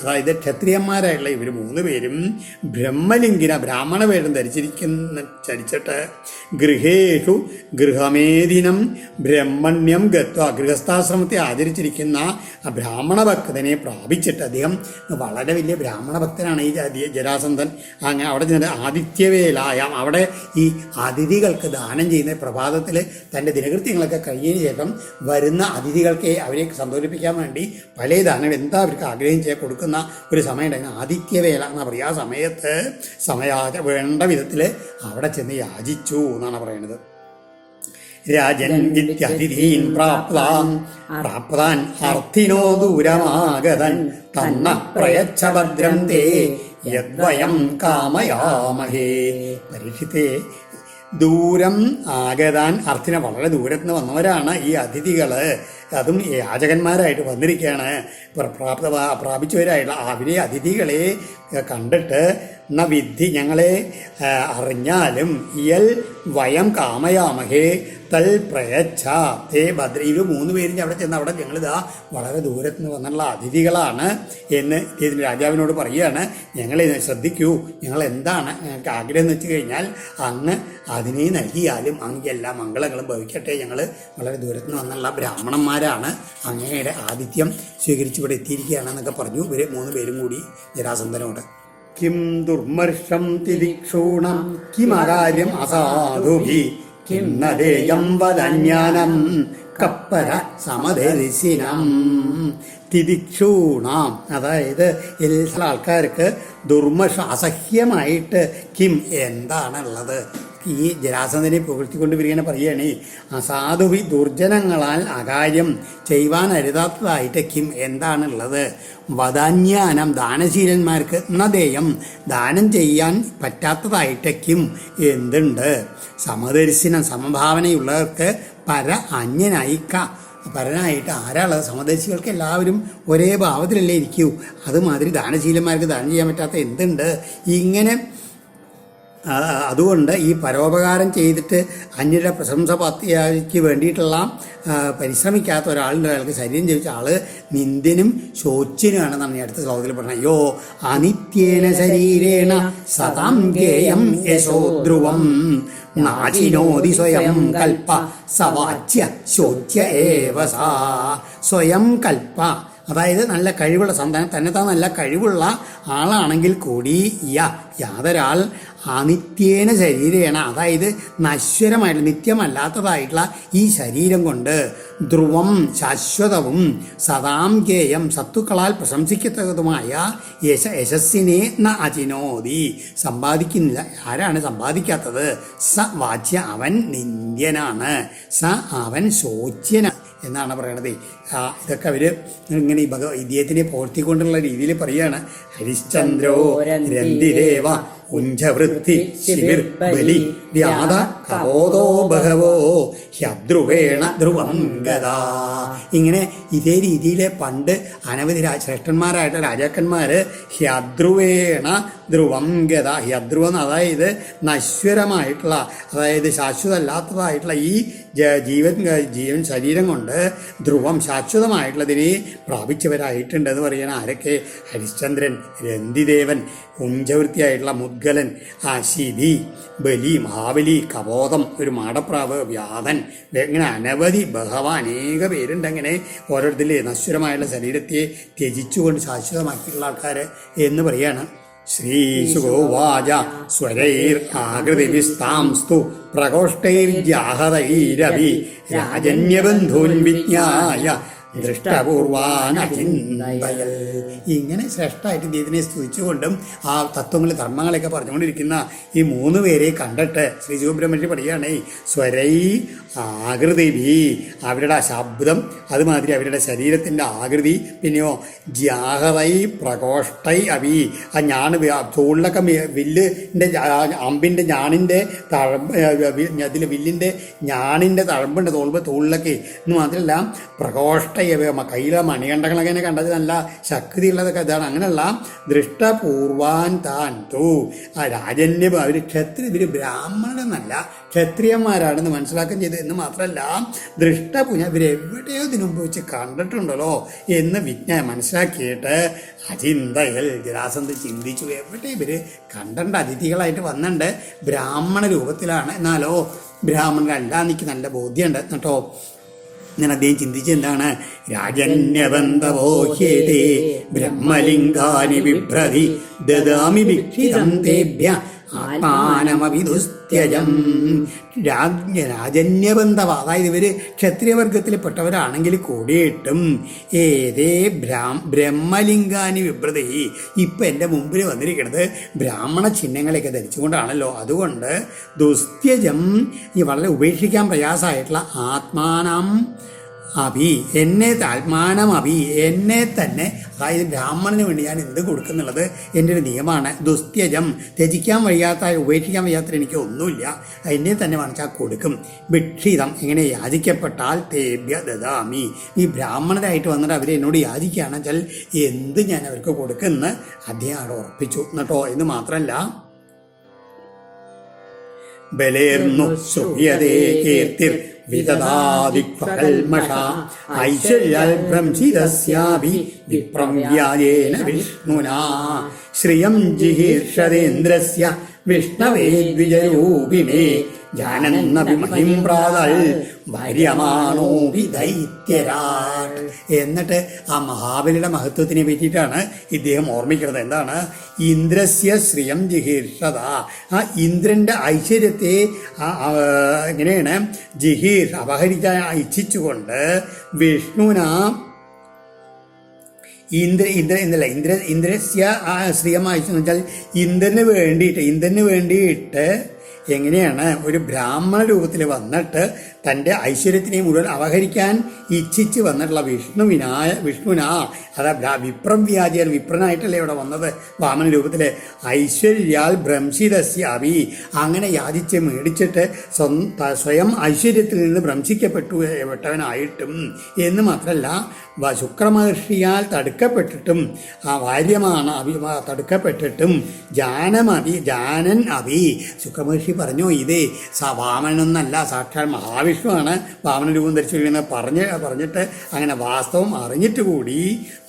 അതായത് ക്ഷത്രിയന്മാരായിട്ടുള്ള ഇവർ 3 പേരും ബ്രഹ്മലിംഗിന ബ്രാഹ്മണ വേഷം ധരിച്ചിട്ട് ഗൃഹേഷു ഗൃഹമേദിനം ബ്രഹ്മണ്യം ഗത്വ ഗൃഹസ്ഥാശ്രമത്തെ ആചരിച്ചിരിക്കുന്ന ആ ബ്രാഹ്മണ ഭക്തനെ പ്രാപിച്ചിട്ട് അദ്ദേഹം വളരെ വലിയ ബ്രാഹ്മണ ഭക്തനാണ് ഈ ജരാസന്ധൻ. അങ്ങനെ അവിടെ ചെന്നിട്ട് ആദിത്യവേലായാം അവിടെ ഈ അതിഥികൾക്ക് ദാനം ചെയ്യുന്ന പ്രഭാതത്തിൽ തൻ്റെ ദിനകൃത്യങ്ങളൊക്കെ കഴിഞ്ഞതിന് ശേഷം വരുന്ന അതിഥികൾക്ക് അവരെ സന്തോഷിപ്പിക്കാൻ വേണ്ടി പല ദാനം എന്താ അവർക്ക് ആഗ്രഹം കൊടുക്കുന്ന ഒരു സമയം ഉണ്ടായിരുന്നു. ആദിത്യവേല എന്നാ പറയുക. ആ സമയത്ത് വേണ്ട വിധത്തിൽ അവിടെ ചെന്ന് യാചിച്ചു എന്നാണ് പറയുന്നത്. രാജൻ വിദ്യാതിഥീൻ പ്രാപ്താൻ അർത്ഥിനോ ദൂരമാഗതൻ തന്ന പ്രയച്ഛ ഭദ്രം തേ യദ്വയം കാമയാമഹേ. പരീക്ഷിത്തേ ദൂരം ആഗതാൻ അർത്ഥിനെ വളരെ ദൂരത്ത് നിന്ന് വന്നവരാണ് ഈ അതിഥികൾ. അതും യാചകന്മാരായിട്ട് വന്നിരിക്കുകയാണ്. പ്രാപിച്ചവരായിട്ടുള്ള അവരെ അതിഥികളെ കണ്ടിട്ട് ന വിദ്ധി ഞങ്ങളെ അറിഞ്ഞാലും ഇയൽ വയം കാമയാമഹേ തൽ പ്രയച്ഛ തേ ഭദ്ര. ഇവർ 3 പേരും അവിടെ ചെന്ന് അവിടെ ഞങ്ങളിതാ വളരെ ദൂരത്ത് നിന്ന് വന്നുള്ള അതിഥികളാണ് എന്ന് ഇതിന് രാജാവിനോട് പറയുകയാണ്. ഞങ്ങളെ ശ്രദ്ധിക്കൂ, ഞങ്ങൾ എന്താണ് ഞങ്ങൾക്ക് ആഗ്രഹം എന്ന് വെച്ച് കഴിഞ്ഞാൽ അങ്ങ് അതിനെ നൽകിയാലും അങ്ങ് എല്ലാ മംഗളങ്ങളും ഭവിക്കട്ടെ. ഞങ്ങൾ വളരെ ദൂരത്ത് നിന്ന് വന്നുള്ള ബ്രാഹ്മണന്മാരാണ്, അങ്ങയുടെ ആതിഥ്യം സ്വീകരിച്ച് ഇവിടെ എത്തിയിരിക്കുകയാണെന്നൊക്കെ പറഞ്ഞു ഇവർ 3 പേരും കൂടി ജരാസന്ധനോട്. കിം ദുർമർഷം തിദിക്ഷൂണം കിമകാര്യം അസാധുഭി കിന്നദേയം വദന്യാനം കപ്പര സമദർശിനം. തിദിക്ഷൂണാം അതായത് എല്ലാ ആൾക്കാർക്ക് ദുർമർഷ അസഹ്യമായിട്ട് കിം എന്താണുള്ളത്. ഈ ജരാസന്ധനെ പുകഴ്ത്തിക്കൊണ്ട് വരികയാണ് പറയുകയാണ്, അസാധുവി ദുർജനങ്ങളാൽ അകാര്യം ചെയ്യുവാൻ അരുതാത്തതായിട്ട് കിം എന്താണുള്ളത്. വദാന്യാനം ദാനശീലന്മാർക്ക് നദേയം ദാനം ചെയ്യാൻ പറ്റാത്തതായിട്ട് കിം എന്തുണ്ട്. സമദർശനം സമഭാവനയുള്ളവർക്ക് പര അന്യനായി പരനായിട്ട് ആരാളുള്ളത്. സമദർശികൾക്ക് എല്ലാവരും ഒരേ ഭാവത്തിലല്ലേ ഇരിക്കൂ. അതുമാതിരി ദാനശീലന്മാർക്ക് ദാനം ചെയ്യാൻ പറ്റാത്ത എന്തുണ്ട്. ഇങ്ങനെ അതുകൊണ്ട് ഈ പരോപകാരം ചെയ്തിട്ട് അന്യരുടെ പ്രശംസ പത്തിക്ക് വേണ്ടിയിട്ടുള്ള പരിശ്രമിക്കാത്ത ഒരാളുടെ അയാൾക്ക് ശരീരം ജപിച്ച ആള് നിന്ദ്യനും ശോച്യനുമാണെന്നാണ് ഈ അടുത്ത ശ്ലോകത്തിൽ പറഞ്ഞത്. യോ അനിത്യേന ശരീരേണ സതാം ഗേയം യശോ ധ്രുവം നാചിനോതി സ്വയം കൽപ്പ സവാച്യ ശോച്യ ഏവ സാ. സ്വയം കൽപ്പ അതായത് നല്ല കഴിവുള്ള സന്താനം തന്നെത്താൻ നല്ല കഴിവുള്ള ആളാണെങ്കിൽ കൂടി യാതൊരാൾ അനിത്യേന ശരീരേണ അതായത് നശ്വരമായിട്ടുള്ള നിത്യമല്ലാത്തതായിട്ടുള്ള ഈ ശരീരം കൊണ്ട് ധ്രുവം ശാശ്വതവും സദാം ഗേയം സത്തുക്കളാൽ പ്രശംസിക്കത്തക്കതുമായ യശസ്സിനെ ന അചിനോതി സമ്പാദിക്കുന്നില്ല. ആരാണ് സമ്പാദിക്കാത്തത്? സ വാച്യ അവൻ നിന്ദ്യനാണ്, സ അവൻ ശോച്യനാണ് എന്നാണ് പറയണത്. ഇതൊക്കെ അവര് ഇങ്ങനെ ഇദ്ദേഹത്തിനെ പോർത്തിക്കൊണ്ടുള്ള രീതിയിൽ പറയാണ്. ഹരിശ്ചന്ദ്രോ രന്തിരേവ ഉഞ്ചവൃത്തി ശിവിർ ബലി വ്യാധ കബോധോ ബഹവോ ഹ്യദ്രുവേണ ധ്രുവം ഗദാ. ഇങ്ങനെ ഇതേ രീതിയിൽ പണ്ട് അനവധി ശ്രേഷ്ഠന്മാരായിട്ടുള്ള രാജാക്കന്മാര് ഹ്യദ്രുവേണ ധ്രുവം ഗത. ഹ്യദ്രുവം അതായത് നശ്വരമായിട്ടുള്ള അതായത് ശാശ്വതമല്ലാത്തതായിട്ടുള്ള ഈ ജീവൻ ശരീരം കൊണ്ട് ധ്രുവം ശാശ്വതമായിട്ടുള്ളതിനെ പ്രാപിച്ചവരായിട്ടുണ്ട് എന്ന് പറയണ ആരൊക്കെ? ഹരിശ്ചന്ദ്രൻ, രന്തിദേവൻ, ഉഞ്ചവൃത്തിയായിട്ടുള്ള മുദ്ഗലൻ, ശിബി, ബലി, മഹാബലി, കബോധം ഒരു മാടപ്രാവ്, വ്യാധൻ, ഇങ്ങനെ അനവധി അനേക പേരുണ്ട്. അങ്ങനെ ഓരോരുത്തരിൽ നശ്വരമായുള്ള ശരീരത്തെ ത്യജിച്ചുകൊണ്ട് ശാശ്വതമാക്കിയിട്ടുള്ള ആൾക്കാർ എന്ന് പറയാണ്. ശ്രീശുഗോവാച സ്വരൈർ ആകൃതിവിസ്താംസ്തു പ്രകോഷ്ടൈർജാഹതൈരവി രാജന്യബന്ധൂൻ വിജ്ഞായ ദൃഷ്ടപൂർവാനചിന്തയൽ. ഇങ്ങനെ ശ്രേഷ്ഠമായിട്ട് ഇതിനെ സ്തുതിച്ചുകൊണ്ടും ആ തത്വങ്ങൾ ധർമ്മങ്ങളൊക്കെ പറഞ്ഞുകൊണ്ടിരിക്കുന്ന ഈ 3 പേരെ കണ്ടിട്ട് ശ്രീ സുബ്രഹ്മണ്യ പറയുകയാണേ, സ്വരൈ ആകൃതി അവരുടെ ആ ശബ്ദം, അതുമാതിരി അവരുടെ ശരീരത്തിൻ്റെ ആകൃതി, പിന്നെയോ ജാഹതൈ പ്രകോഷ്ടൈ അവി ആ ഞാണ് തോളിലൊക്കെ വില്ലിൻ്റെ അമ്പിൻ്റെ ഞാണിൻ്റെ തഴമ്പ് അതിൽ വില്ലിൻ്റെ ഞാണിൻ്റെ തഴമ്പുണ്ട് തോളിലൊക്കെ എന്ന് മാത്രമല്ല പ്രകോഷ്ട കയ്യിലെ മണികണ്ഠങ്ങളങ്ങനെ കണ്ടത് നല്ല ശക്തിയുള്ളതൊക്കെ ഇതാണ്. അങ്ങനെയുള്ള ദൃഷ്ടപൂർവാൻ താൻ തൂ ആ രാജന്യ അവർ ഇവർ ബ്രാഹ്മണനെന്നല്ല ക്ഷത്രിയന്മാരാണെന്ന് മനസ്സിലാക്കുകയും ചെയ്തു. എന്ന് മാത്രമല്ല ദൃഷ്ടപൂജ ഇവരെവിടെയോ ഇതിനു മുമ്പ് വെച്ച് കണ്ടിട്ടുണ്ടല്ലോ എന്ന് മനസ്സിലാക്കിയിട്ട് അചിന്തയൽ ജരാസന്ധൻ ചിന്തിച്ചു. എവിടെ ഇവർ കണ്ടണ്ട അതിഥികളായിട്ട് വന്നിട്ടുണ്ട്, ബ്രാഹ്മണ രൂപത്തിലാണ്, എന്നാലോ ബ്രാഹ്മണരല്ല എനിക്ക് നല്ല ബോധ്യമുണ്ട് കേട്ടോ. ഞാൻ അദ്ദേഹം ചിന്തിച്ച് എന്താണ് രാജന്യബന്ധവോഹ്യേതേ ബ്രഹ്മലിംഗാനി ബിഭ്രതി ദദാമി ഭിക്ഷിതം തേഭ്യ ആത്മാനമവിദുസ്ത്യജം. രാജന്യബന്ധവ അതായത് ഇവര് ക്ഷത്രിയവർഗത്തിൽപ്പെട്ടവരാണെങ്കിൽ കൂടിയിട്ടും ഏതേ ബ്രഹ്മലിംഗാനി വിഭ്രതി ഇപ്പം എൻ്റെ മുമ്പിൽ വന്നിരിക്കുന്നത് ബ്രാഹ്മണ ചിഹ്നങ്ങളെയൊക്കെ ധരിച്ചുകൊണ്ടാണല്ലോ. അതുകൊണ്ട് ദുസ്ത്യജം ഈ വളരെ ഉപേക്ഷിക്കാൻ പ്രയാസമായിട്ടുള്ള ആത്മാനം അഭി എന്നെ ആത്മാനം അഭി എന്നെ തന്നെ, അതായത് ബ്രാഹ്മണന് വേണ്ടി ഞാൻ എന്ത് കൊടുക്കുന്നുള്ളത് എൻ്റെ ഒരു നിയമമാണ്. ദുസ്ത്യജം ത്യജിക്കാൻ വയ്യാത്ത, ഉപേക്ഷിക്കാൻ വയ്യാത്ത എനിക്ക് ഒന്നുമില്ല, എന്നെ തന്നെ വാങ്ങിച്ചാൽ കൊടുക്കും. ഭിക്ഷിതം എങ്ങനെ യാചിക്കപ്പെട്ടാൽ തേഭ്യ ദദാമി, ഈ ബ്രാഹ്മണരായിട്ട് വന്നിട്ട് അവർ എന്നോട് യാചിക്കുകയാണെന്ന് വെച്ചാൽ എന്ത് ഞാൻ അവർക്ക് കൊടുക്കുമെന്ന് അദ്ദേഹം അവിടെ ഉറപ്പിച്ചു എന്നിട്ടോ. എന്ന് മാത്രമല്ല ബലേർന്നു ശ്രൂയതേ കീർത്തിർ വിദദാദിക്വകൽമഷ ഐശ്വര്യാൽ ഭ്രംശിതസ്യാഭി വിപ്രം വ്യാജേന വിഷ്ണുനാ ശ്രിയം ജിഹീർഷതേന്ദ്രസ്യ വിഷ്ണവേ ദ്വിജരൂപിണേ ജാനന്നപി മഹിം പ്രാതൽ ഭാര്യമാണോപി ദൈത്യരാട്. എന്നിട്ട് ആ മഹാബലിയുടെ മഹത്വത്തിനെ പറ്റിയിട്ടാണ് ഇദ്ദേഹം ഓർമ്മിക്കുന്നത്. എന്താണ്? ഇന്ദ്രസ്യ ശ്രിയം ജിഹീർഷത, ആ ഇന്ദ്രന്റെ ഐശ്വര്യത്തെ എങ്ങനെയാണ് അപഹരിക്കാൻ ഇച്ഛിച്ചുകൊണ്ട് വിഷ്ണുന ഇന്ദ്രസ്യ ശ്രീയമായിച്ചു എന്ന് വെച്ചാൽ ഇന്ദ്രന് വേണ്ടിയിട്ട് എങ്ങനെയാണ് ഒരു ബ്രാഹ്മണ രൂപത്തിൽ വന്നിട്ട് തൻ്റെ ഐശ്വര്യത്തിനെ മുഴുവൻ അപഹരിക്കാൻ ഇച്ഛിച്ച് വന്നിട്ടുള്ള വിഷ്ണുനാ അതാ വിപ്രവ്യാജൻ, വിപ്രനായിട്ടല്ലേ ഇവിടെ വന്നത് വാമന രൂപത്തിൽ. ഐശ്വര്യാൽ ഭ്രംശിതസ്യാവി, അങ്ങനെ യാചിച്ച് മേടിച്ചിട്ട് സ്വയം ഐശ്വര്യത്തിൽ നിന്ന് ഭ്രംശിക്കപ്പെട്ടവനായിട്ടും എന്ന് മാത്രമല്ല ശുക്രമഹർഷിയാൽ തടുക്കപ്പെട്ടിട്ടും ആ വാര്യമാണ് തടുക്കപ്പെട്ടിട്ടും ജാനൻ അഭി, ശുക്രമഹർഷി പറഞ്ഞു ഇതേ വാമനൊന്നല്ല, സാക്ഷാൽ മഹാവിഷ്ണുവാണ് വാമന രൂപം ധരിച്ചിരിക്കുന്നത് പറഞ്ഞിട്ട് അങ്ങനെ വാസ്തവം അറിഞ്ഞിട്ട് കൂടി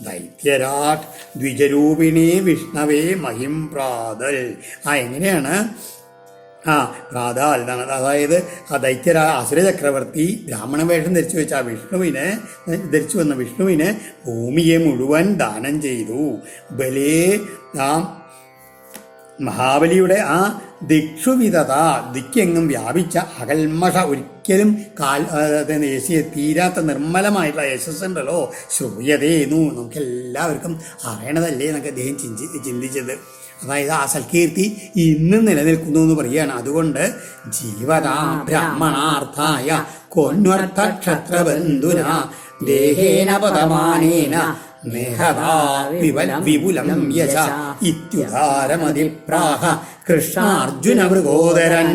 ദൈത്യരാട് ദ്വിജരൂപിണേ വിഷ്ണവേ മഹിം പ്രാതൽ. എങ്ങനെയാണ് പ്രാതാൽ എന്നാണ്, അതായത് ആ അസുര ചക്രവർത്തി ബ്രാഹ്മണ വേഷം ധരിച്ചു വന്ന വിഷ്ണുവിന് ഭൂമിയെ മുഴുവൻ ദാനം ചെയ്തു. ബലേ മഹാബലിയുടെ ദിക്ഷുവിധത, ദിക്കെങ്ങും വ്യാപിച്ച അകൽമഷ, ഒരിക്കലും തീരാത്ത നിർമ്മലമായിട്ടുള്ള യശസ് ഉണ്ടല്ലോ, ശ്രൂയതേന്നു, നമുക്ക് എല്ലാവർക്കും അറിയണതല്ലേ എന്നൊക്കെ അദ്ദേഹം ചിന്തിച്ചത്. അതായത് ആ സൽകീർത്തി ഇന്നും നിലനിൽക്കുന്നു എന്ന് പറയുകയാണ്. അതുകൊണ്ട് ജീവതാ ബ്രാഹ്മണാർത്ഥായ കൊന്വർത്ഥ ക്ഷത്രബന്ധുന ദേഹേന പദമാനേന വിപുലം യശ ഇത്യുദാരമതിപ്രാഹ കൃഷ്ണാർജുന മൃഗോദരൻ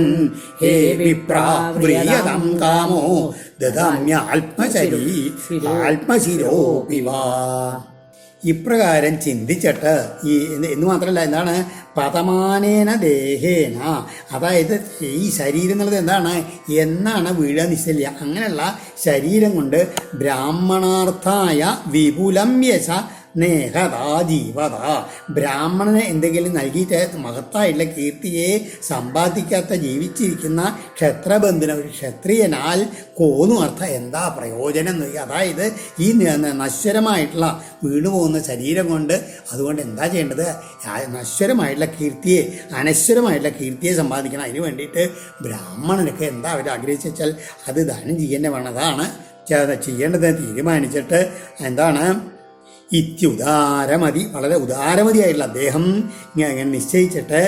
ഹേ വിപ്രാവ്രിയതം കാമോ ദദാമ്യാത്മശിരോപിവാ. ഇപ്രകാരം ചിന്തിച്ചിട്ട് എന്ന് മാത്രമല്ല, എന്താണ് പതമാനേന ദേഹേന, അതായത് ഈ ശരീരം എന്നുള്ളത് എന്നാണ് വീഴാൻ നിശ്ചയില്ല, അങ്ങനെയുള്ള ശരീരം കൊണ്ട് ബ്രാഹ്മണാർത്ഥായ വിപുലം യശ നേഹതാ ജീവത, ബ്രാഹ്മണന് എന്തെങ്കിലും നൽകിയിട്ട് മഹത്തായിട്ടുള്ള കീർത്തിയെ സമ്പാദിക്കാത്ത ജീവിച്ചിരിക്കുന്ന ക്ഷത്രബന്ധുന, ഒരു ക്ഷത്രിയനാൽ കോന്നു അർത്ഥം എന്താ പ്രയോജനം എന്ന്. അതായത് ഈ നശ്വരമായിട്ടുള്ള വീണുപോകുന്ന ശരീരം കൊണ്ട് അതുകൊണ്ട് എന്താ ചെയ്യേണ്ടത്? നശ്വരമായിട്ടുള്ള കീർത്തിയെ, അനശ്വരമായിട്ടുള്ള കീർത്തിയെ സമ്പാദിക്കണം. അതിന് വേണ്ടിയിട്ട് ബ്രാഹ്മണനൊക്കെ എന്താ അവർ ആഗ്രഹിച്ചാൽ അത് ദാനം ചെയ്യേണ്ട വേണം. അതാണ് ചെയ്യേണ്ടത് തീരുമാനിച്ചിട്ട് എന്താണ് ഇത്യുദാരമതി, വളരെ ഉദാരമതിയായിട്ടുള്ള അദ്ദേഹം ഇങ്ങനെ നിശ്ചയിച്ചിട്ട്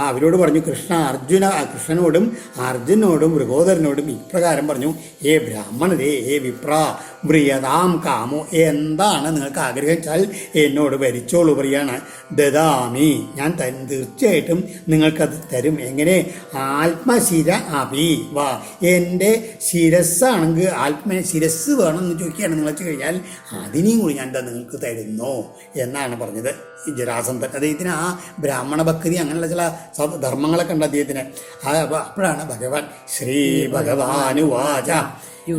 അവരോട് പറഞ്ഞു, കൃഷ്ണനോടും അർജുനോടും മൃഗോദരനോടും ഇപ്രകാരം പറഞ്ഞു, ഏ ബ്രാഹ്മണരേ, ഏ വിപ്ര വ്രിയതാം കാമോ, എന്താണ് നിങ്ങൾക്ക് ആഗ്രഹിച്ചാൽ എന്നോട് വരിച്ചോളൂ പറയാണ്. ദദാമി, ഞാൻ തീർച്ചയായിട്ടും നിങ്ങൾക്കത് തരും. എങ്ങനെ? ആത്മശിര അഭി വാ, എൻ്റെ ശിരസ്സാണെങ്കിൽ ശിരസ് വേണമെന്ന് ചോദിക്കുകയാണ് നിങ്ങൾ വെച്ച് കഴിഞ്ഞാൽ അതിനെയും കൂടി ഞാൻ നിങ്ങൾക്ക് തരുന്നു എന്നാണ് പറഞ്ഞത് ജരാസന്ധൻ. അദ്ദേഹത്തിന് ആ ബ്രാഹ്മണ ഭക്തി അങ്ങനെയുള്ള ചില ധർമ്മങ്ങളൊക്കെ ഉണ്ട് അദ്ദേഹത്തിന്. അപ്പോഴാണ് ഭഗവാൻ ശ്രീ ഭഗവാനുവാച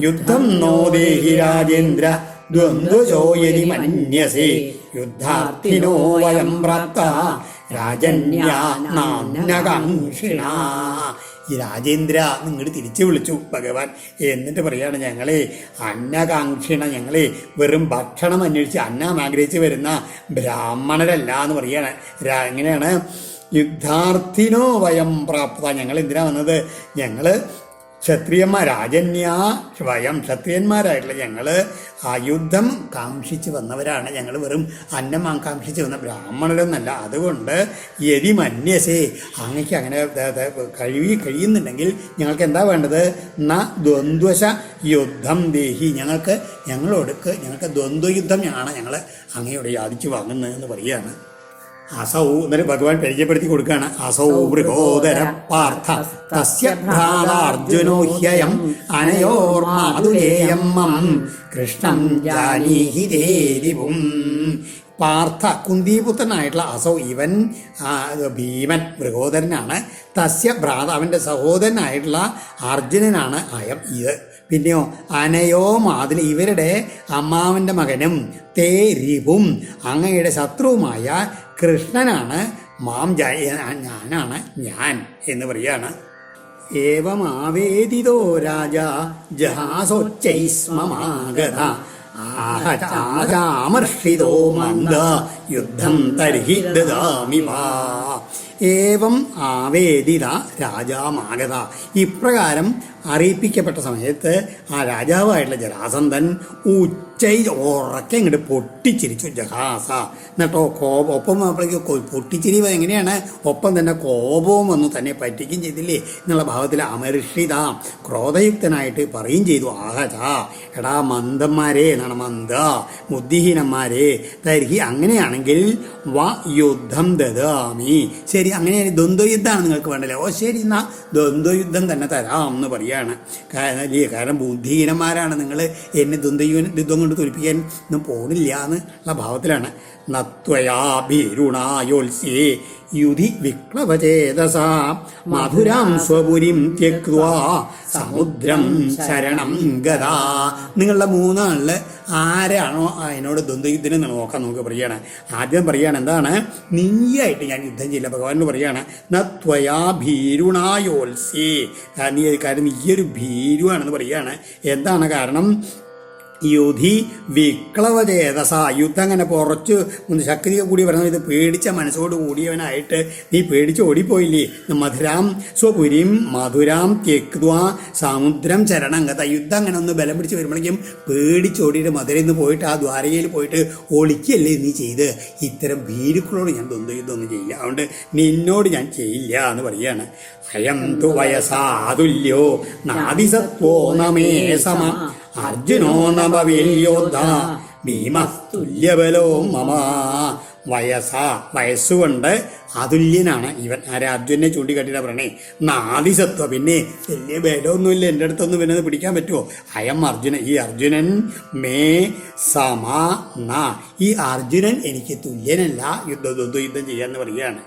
യുദ്ധം നോ ദേഹി രാജേന്ദ്ര ദ്വന്ദ്വജോയരി മന്യസേ യുദ്ധാർത്ഥിനോ വയം പ്രാപ്ത രാജന്യാനാംനകാംക്ഷിണ. ഈ രാജേന്ദ്ര നിങ്ങൾ തിരിച്ചു വിളിച്ചു ഭഗവാൻ. എന്നിട്ട് പറയാണ്, ഞങ്ങളെ അന്നകാംക്ഷിണ, ഞങ്ങളെ വെറും ഭക്ഷണം അന്വേഷിച്ച് അന്നം ആഗ്രഹിച്ച് വരുന്ന ബ്രാഹ്മണരല്ല എന്ന് പറയാണ്. എങ്ങനെയാണ്? യുദ്ധാർത്ഥിനോ വയം പ്രാപ്ത, ഞങ്ങൾ എന്തിനാ വന്നത്? ഞങ്ങൾ ക്ഷത്രിയന്മാരാജന്യാ സ്വയം ക്ഷത്രിയന്മാരായിട്ടുള്ള ഞങ്ങൾ ആ യുദ്ധം കാംക്ഷിച്ച് വന്നവരാണ്. ഞങ്ങൾ വെറും അന്നം കാംക്ഷിച്ച് വന്ന ബ്രാഹ്മണരൊന്നല്ല. അതുകൊണ്ട് യതി മന്യസേ അങ്ങക്ക് അങ്ങനെ കഴിയുന്നുണ്ടെങ്കിൽ ഞങ്ങൾക്ക് എന്താ വേണ്ടത്? ന ദ്വന്ദ്വശ യുദ്ധം ദേഹി, ഞങ്ങൾക്ക് ദ്വന്ദ്വയുദ്ധം ആണ് ഞങ്ങൾ അങ്ങയോട് യാചിച്ചു വാങ്ങുന്നതെന്ന് പറയുകയാണ്. അസൗ എന്നൊരു ഭഗവാൻ പരിചയപ്പെടുത്തി കൊടുക്കുകയാണ്. അസൗ മൃഗോദര പാർത്ഥ തസ്യ ഭ്രാതാർജുനോ ഹ്യയം അനയോർമാതുലേയം മം കൃഷ്ണം ജാനീഹി ദേരിവും. പാർത്ഥ കുന്തിപുത്രനായിട്ടുള്ള അസൗ ഇവൻ ഭീമൻ മൃഗോദരനാണ്. തസ്യ ഭ്രാത അവൻ്റെ സഹോദരനായിട്ടുള്ള അർജുനനാണ് അയം ഇത്. പിന്നെയോ അനയോ മാതിൽ ഇവരുടെ അമ്മാവൻ്റെ മകനും തേ രിപും അങ്ങയുടെ ശത്രുവുമായ കൃഷ്ണനാണ് മാം ഞാനാണ് ഞാൻ എന്ന് പറയുകയാണ്. ഏവമാവേദിതോ രാജ ജഹാസോച്ചൈസ്മമാഗത ആഹമർഷിതോ മന്ദ യുദ്ധം തർഹി ദദാമി വാ. ഏവം ആവേദിത രാജാമാഗത, ഇപ്രകാരം അറിയിപ്പിക്കപ്പെട്ട സമയത്ത് ആ രാജാവായിട്ടുള്ള ജരാസന്ധൻ ഉറക്കെ അങ്ങോട്ട് പൊട്ടിച്ചിരിച്ചു. ജഹാസ എന്നിട്ടോ ഒപ്പം അപ്പോഴേക്ക് പൊട്ടിച്ചിരി എങ്ങനെയാണ്? ഒപ്പം തന്നെ കോപവും വന്നു, തന്നെ പറ്റിക്കുകയും ചെയ്തില്ലേ എന്നുള്ള ഭാവത്തിൽ അമർഷിത ക്രോധയുക്തനായിട്ട് പറയുകയും ചെയ്തു. ആഹച എടാ മന്ദന്മാരെ എന്നാണ്, മന്ദ ബുദ്ധിഹീനന്മാരെ, തർഹി അങ്ങനെയാണെങ്കിൽ വ യുദ്ധം ദദാമി. ശരി, അങ്ങനെയാണ് ദ്വന്ദ്വയുദ്ധമാണ് നിങ്ങൾക്ക് വേണ്ടല്ലേ? ഓ ശരി, എന്നാൽ ദ്വന്ദ്വയുദ്ധം തന്നെ തരാം എന്ന് പറയാണ്. കാരണം ബുദ്ധിഹീനന്മാരാണ് നിങ്ങൾ, എന്നെ ദ്വന്ദ്വയുദ്ധം കൊണ്ട് തോൽപ്പിക്കാൻ ഒന്നും പോണില്ല എന്നുള്ള ഭാവത്തിലാണ്. നത്വയാ ഭീരുണായോത്സ്യേ യുധി വിക്ലവചേതസ മധുരാം സ്വപുരിം ത്യക്വാ സമുദ്രം ശരണം ഗതാ. നിങ്ങളുടെ മൂന്നാളിൽ ആരാണോ അതിനോട് ദ്വന്ദ്വയുദ്ധം നോക്കാൻ നമുക്ക് പറയുകയാണ്. ആദ്യം പറയുകയാണ് എന്താണ്? നീയായിട്ട് ഞാൻ യുദ്ധം ചെയ്യില്ല. ഭഗവാനോട് പറയുകയാണ് നത്വയാ ഭീരുണായോത്സ്യേ, കാരണം നീയൊരു ഭീരുവാണെന്ന് പറയുകയാണ്. എന്താണ് കാരണം? യുധി വിക്ലവചേതസ, യുദ്ധം അങ്ങനെ കുറച്ച് ശക്തി കൂടി പറഞ്ഞത് ഇത് പേടിച്ച മനസ്സോട് കൂടിയവനായിട്ട് നീ പേടിച്ച് ഓടിപ്പോയില്ലേ. മധുരാം സ്വപുരിം മധുരാം ത്യക്വാ സമുദ്രം ചരണം കഥ. യുദ്ധം അങ്ങനെ ഒന്ന് ബലം പിടിച്ച് വരുമ്പോഴേക്കും പേടിച്ചോടിയിട്ട് മധുരയിൽ നിന്ന് പോയിട്ട് ആ ദ്വാരകയിൽ പോയിട്ട് ഒളിക്കല്ലേ നീ ചെയ്ത്. ഇത്തരം ഭീരുക്കളോട് ഞാൻ ദ്വന്ദ്വയുദ്ധമൊന്നും ചെയ്യില്ല, അതുകൊണ്ട് നിന്നോട് ഞാൻ ചെയ്യില്ല എന്ന് പറയുകയാണ്. അയം തു വയസാതുല്യോ നാദിസത്വോ നമേ സമ അർജുനോ നവീയോദ്ധ ഭീമതുല്യബലോ മമ. വയസ്സുകൊണ്ട് അതുല്യനാണ് ഇവൻ. ആരെ? അർജുനെ ചൂണ്ടിക്കാട്ടിട്ടാ പറയണേ. നാദിസത്വം, പിന്നെ വലിയ ബലമൊന്നുമില്ല, എൻ്റെ അടുത്തൊന്നും പിന്നെ പിടിക്കാൻ പറ്റുമോ? അയം അർജുനൻ, ഈ അർജുനൻ മേ സമ ന, ഈ അർജുനൻ എനിക്ക് തുല്യനല്ല, യുദ്ധം ചെയ്യാന്ന് പറയുകയാണ്.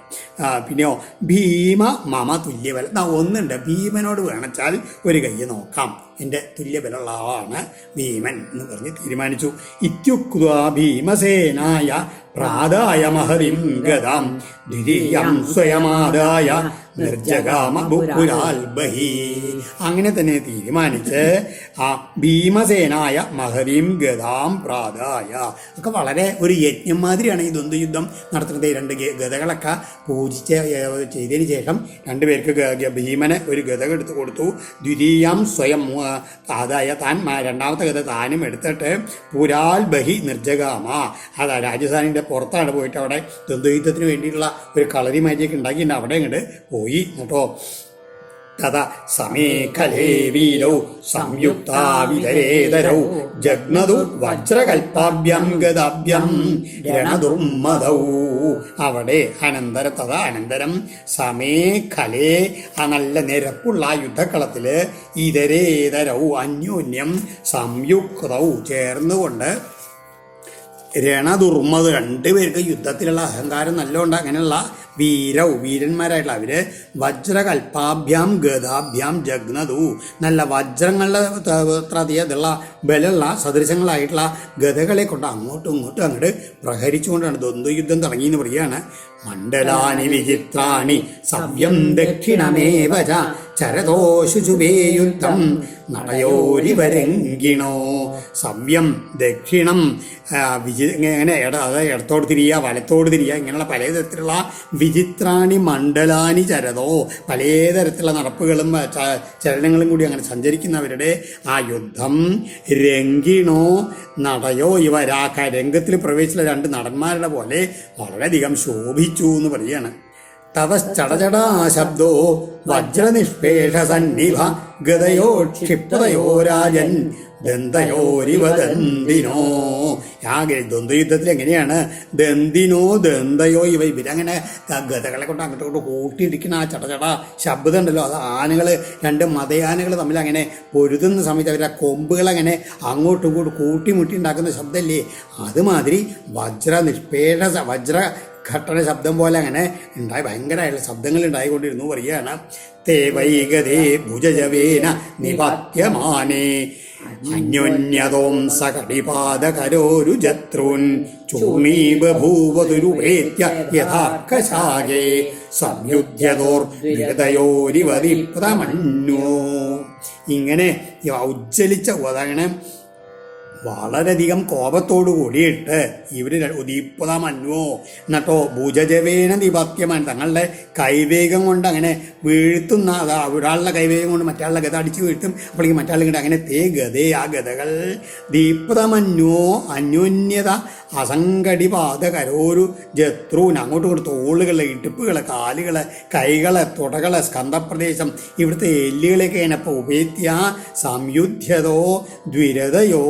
പിന്നെയോ ഭീമ മമ തുല്യബലം. ഒന്നുണ്ട്, ഭീമനോട് വേണച്ചാൽ ഒരു കൈ നോക്കാം, എൻ്റെ തുല്യബലമുള്ള ആളാണ് ഭീമൻ എന്ന് പറഞ്ഞ് തീരുമാനിച്ചു. ഇത്യുക്ത്വാ ഭീമസേനായ പ്രാദായ മഹരിം ഗദാം ദ്വിതീയം സ്വയമാദായ നിർജഗാമ ബുക്കുരാൽ ബഹി. അങ്ങനെ തന്നെ തീരുമാനിച്ച് ആ ഭീമസേനായ മഹരിം ഗദാം പ്രാദായ. ഒക്കെ വളരെ ഒരു യജ്ഞം മാതിരിയാണ് ഈ ദ്വന്ദ്വയുദ്ധം നടത്തുന്നത്. രണ്ട് ഗദകളൊക്കെ പൂജിച്ച് ചെയ്തതിന് ശേഷം രണ്ടുപേർക്ക് ഭീമന് ഒരു ഗദ എടുത്ത് കൊടുത്തു. ദ്വിതീയം സ്വയം അതായ താൻ രണ്ടാമത്തെ ഗദ താനും എടുത്തിട്ട് പുരാൽ ബഹി നിർജഗാമ, അതാ രാജസ്ഥാനിൻ്റെ പുറത്താണ് പോയിട്ട് അവിടെ ദ്വന്ദ്വയുദ്ധത്തിന് വേണ്ടിയിട്ടുള്ള ഒരു കളരി മാജിയൊക്കെ ഉണ്ടാക്കിയിട്ടുണ്ട്, അവിടെ ഇങ്ങോട്ട് പോയി കേട്ടോ. തഥാ സമേഖലേ വീരൗ സംയുക്താവിതരേതരൗ ജഗ്നതു വജ്രകൽപാഭ്യം ഗദാഭ്യം രണദുർമദൗ. അവിടെ അനന്തരം സമേഖലേ, ആ നല്ല നിരപ്പുള്ള യുദ്ധക്കളത്തില് ഇതരേതരൗ അന്യോന്യം സംയുക്തൗ ചേർന്നുകൊണ്ട് രണദുർമത്, രണ്ടുപേർക്ക് യുദ്ധത്തിലുള്ള അഹങ്കാരം നല്ലോണ്ട്. അങ്ങനെയുള്ള വീരന്മാരായിട്ടുള്ള അവര് വജ്രകൽപാഭ്യാം ഗദാഭ്യാം ജഗ്നതു, നല്ല വജ്രങ്ങളുടെ ഇതുള്ള ബലമുള്ള സദൃശങ്ങളായിട്ടുള്ള ഗദകളെ കൊണ്ട് അങ്ങോട്ടും അങ്ങോട്ട് പ്രഹരിച്ചുകൊണ്ടാണ് ദ്വന്ദ്വയുദ്ധം തുടങ്ങിയെന്ന് പറയുകയാണ്. മണ്ഡലാനി വിചിത്രാണി സവ്യം ദക്ഷിണമേവ ചരതോ ശുചുഭേ യുദ്ധം നടയോരിവരങ്കിണോ. സവ്യം ദക്ഷിണം ഇങ്ങനെ അതായത് ഇടത്തോട് തിരിയുക വലത്തോട് തിരിയുക, ഇങ്ങനെയുള്ള പല തരത്തിലുള്ള വിചിത്രാണി മണ്ഡലാനി ചരതോ, പലതരത്തിലുള്ള നടപ്പുകളും ചലനങ്ങളും കൂടി അങ്ങനെ സഞ്ചരിക്കുന്നവരുടെ ആ യുദ്ധം രംഗിണോ നടയോ ഇവർ ആ രംഗത്തിൽ പ്രവേശിച്ച രണ്ട് നടന്മാരുടെ പോലെ വളരെയധികം ശോഭിച്ചു എന്ന് പറയുകയാണ്. തതശ്ചടചടാ ശബ്ദോ വജ്രനിഷ്പേഷ സന്നിഭ ഗതയോ ക്ഷിപ്തയോ രാജൻ ദന്തയോരിവ ദന്തിനോ. ആ ദ്വന്ദ്വയുദ്ധത്തിൽ എങ്ങനെയാണ് ദന്തിനോ ദന്തയോ ഇവ ഇവരങ്ങനെ ഗതകളെ കൊണ്ട് അങ്ങോട്ട് കൊണ്ട് കൂട്ടിയിടിക്കുന്ന ആ ചടചട ശബ്ദം ഉണ്ടല്ലോ, അത് ആനകൾ രണ്ട് മതയാനകൾ തമ്മിൽ അങ്ങനെ പൊരുതുന്ന സമയത്ത് അവരുടെ കൊമ്പുകളങ്ങനെ അങ്ങോട്ടും ഇങ്ങോട്ടും കൂട്ടിമുട്ടി ഉണ്ടാക്കുന്ന ശബ്ദമല്ലേ, അതുമാതിരി വജ്ര ഘട്ടന ശബ്ദം പോലെ അങ്ങനെ ഉണ്ടായി ഭയങ്കരമായിട്ടുള്ള ശബ്ദങ്ങൾ ഉണ്ടായിക്കൊണ്ടിരുന്നു പറയുകയാണ്. തേവൈകതേ ഭുജജവേന നിപത്യമാനേ അന്യോന്യതോം സകടിപാദകരോരു ജത്രൂൻ ചൂർണീബഭൂവതുരുപേത്യ യഥാർക്കശാകേ സംയുധ്യതോർ വിഗതയോരിവതിപ്രമന്യോ. ഇങ്ങനെ ഉജ്ജ്വലിച്ച ഉദാഹരണം വളരെയധികം കോപത്തോടു കൂടിയിട്ട് ഇവർ ദീപ്തമന്വോ എന്നിട്ടോ ഭുജജവേന ദീപത്യമാണ് തങ്ങളുടെ കൈവേഗം കൊണ്ട് അങ്ങനെ വീഴ്ത്തുന്ന ഒരാളുടെ കൈവേഗം കൊണ്ട് മറ്റാളുടെ ഗത അടിച്ച് വീഴ്ത്തും. അപ്പോഴേക്കും മറ്റാളുടെ കിട്ടും അങ്ങനെ തേ ഗതേ ആ ഗതകൾ ദീപ്തമന്വോ അന്യോന്യത അസംഘടിപാതകരോരു ജത്രൂൻ അങ്ങോട്ടും ഇങ്ങോട്ട് തോളുകളെ ഇടുപ്പുകളെ കാലുകളെ കൈകളെ തുടകളെ സ്കന്ധപ്രദേശം ഇവിടുത്തെ എല്ലുകളെയൊക്കെ ഇനപ്പോൾ ഉപേത്യ സംയുധ്യതോ ദ്വിരതയോ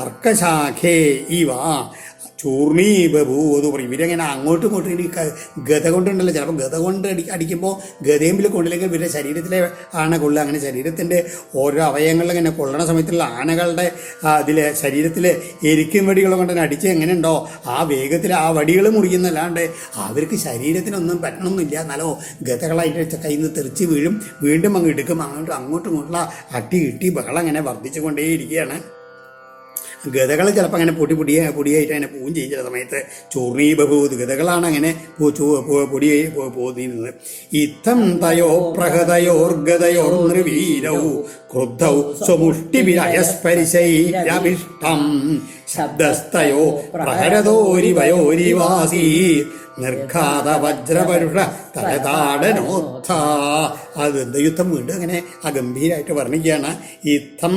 അർക്കശാഖേ ഇവ ചൂർണീബഭൂവെന്ന് പറയും. ഇവരങ്ങനെ അങ്ങോട്ടും ഇങ്ങോട്ടും ഈ ഗത കൊണ്ടുണ്ടല്ലോ, ചിലപ്പോൾ ഗത കൊണ്ട് അടിക്കുമ്പോൾ ഗതേമ്പിൽ കൊണ്ടില്ലെങ്കിൽ ഇവരുടെ ശരീരത്തിലെ ആന കൊള്ളുക. അങ്ങനെ ശരീരത്തിൻ്റെ ഓരോ അവയവങ്ങളിൽ ഇങ്ങനെ കൊള്ളണ സമയത്തുള്ള ആനകളുടെ അതിലെ ശരീരത്തിൽ എരിക്കും വടികൾ കൊണ്ട് തന്നെ അടിച്ച് എങ്ങനെയുണ്ടോ ആ വേഗത്തിൽ ആ വടികൾ മുറിയുന്നല്ലാണ്ട് അവർക്ക് ശരീരത്തിനൊന്നും പറ്റണമെന്നില്ല. എന്നാലോ ഗതകളായിട്ട് കയ്യിൽ നിന്ന് തെറിച്ച് വീഴും, വീണ്ടും അങ്ങ് എടുക്കും. അങ്ങോട്ടും ഇങ്ങോട്ടുള്ള അട്ടി ഇട്ടി ബഹളം അങ്ങനെ വർദ്ധിച്ചു കൊണ്ടേയിരിക്കുകയാണ്. ഗതകൾ ചിലപ്പോൾ അങ്ങനെ പൊടിയായിട്ട് അങ്ങനെ പോവുകയും ചെയ്യും. ചില സമയത്ത് ചൂർണീബഭൂത് ഗതകളാണ് അങ്ങനെ പൊടിയായി പോന്നിരുന്നത്. ഇത്തം തയോ പ്രഹതയോർഗതയോർ നിർവീരൗ ക്രുദ്ധൗ സ്വമുഷ്ടിഭിരയസ്പരിശൈരഭിഷ്ടം ശബ്ദസ്തയോ പ്രഹരതോരിവയോരിവാസീ നിർഘാത വജ്രപരുഷ തലതാടനോത്ഥ. അത് യുദ്ധം വീണ്ടും അങ്ങനെ അഗംഭീരമായിട്ട് വർണ്ണിക്കുകയാണ്. ഇത്തം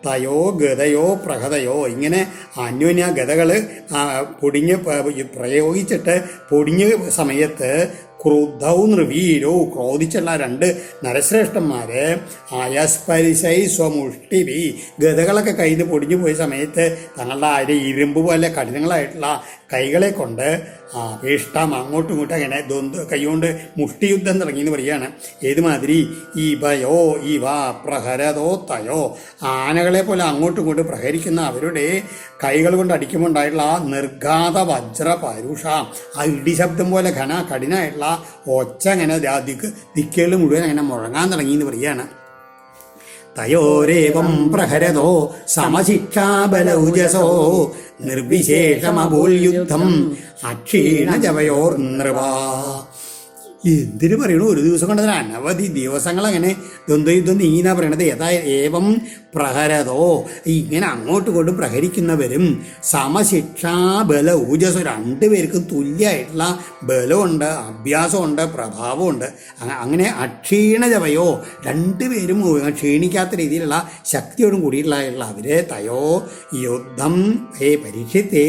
തയോ ഗതയോ പ്രഹതയോ ഇങ്ങനെ അന്യോന്യ ഗതകൾ പൊടിഞ്ഞ് പ്രയോഗിച്ചിട്ട് പൊടിഞ്ഞ സമയത്ത് ക്രുദ്ധൗ നിർവീരോ ക്രോധിച്ചുള്ള രണ്ട് നരശ്രേഷ്ഠന്മാര് അയസ്പരിശൈ സ്വമുഷ്ടിഭി ഗതകളൊക്കെ കയ്യിൽ നിന്ന് പൊടിഞ്ഞു പോയ സമയത്ത് തങ്ങളുടെ ആര് ഇരുമ്പ് പോലെ കഠിനങ്ങളായിട്ടുള്ള കൈകളെ കൊണ്ട് ഇഷ്ടം അങ്ങോട്ടും ഇങ്ങോട്ടും അങ്ങനെ കൈകൊണ്ട് മുഷ്ടിയുദ്ധം തുടങ്ങിയെന്ന് പറയുകയാണ്. ഏതുമാതിരി ഇവയോ ഇവ പ്രഹരതോ തയോ ആനകളെ പോലെ അങ്ങോട്ടും ഇങ്ങോട്ടും പ്രഹരിക്കുന്ന അവരുടെ കൈകൾ കൊണ്ട് അടിക്കുമ്പോൾ ഉണ്ടായിട്ടുള്ള ആ നിർഘാത വജ്ര പരുഷ ആ ഇടിശബ്ദം പോലെ കഠിനമായിട്ടുള്ള ഒച്ച അങ്ങനെ ദിക്കുകൾ മുഴുവൻ അങ്ങനെ മുഴങ്ങാൻ തുടങ്ങിയെന്ന് പറയുകയാണ്. തയോരേവം പ്രഹരതോ സമശിക്ഷാബലൗജസോ നിർവിശേഷമഭൂൽയുദ്ധം അക്ഷീണജവയോർ നൃവാ. എന്തിനു പറയണു, ഒരു ദിവസം കൊണ്ട് തന്നെ അനവധി ദിവസങ്ങൾ അങ്ങനെ ദ്വന്ദ്വയുദ്ധം നീങ്ങാ പറയണത്. ഏവം പ്രഹരതോ ഇങ്ങനെ അങ്ങോട്ടും ഇങ്ങോട്ടും പ്രഹരിക്കുന്നവരും സമശിക്ഷാബല ഊജസ് രണ്ടുപേർക്കും തുല്യമായിട്ടുള്ള ബലമുണ്ട്, അഭ്യാസമുണ്ട്, പ്രഭാവമുണ്ട്. അങ്ങനെ അക്ഷീണജവയോ രണ്ടുപേരും ക്ഷീണിക്കാത്ത രീതിയിലുള്ള ശക്തിയോടും കൂടിയിട്ടുള്ള അവരെ തയോ യുദ്ധം പരീക്ഷത്തെ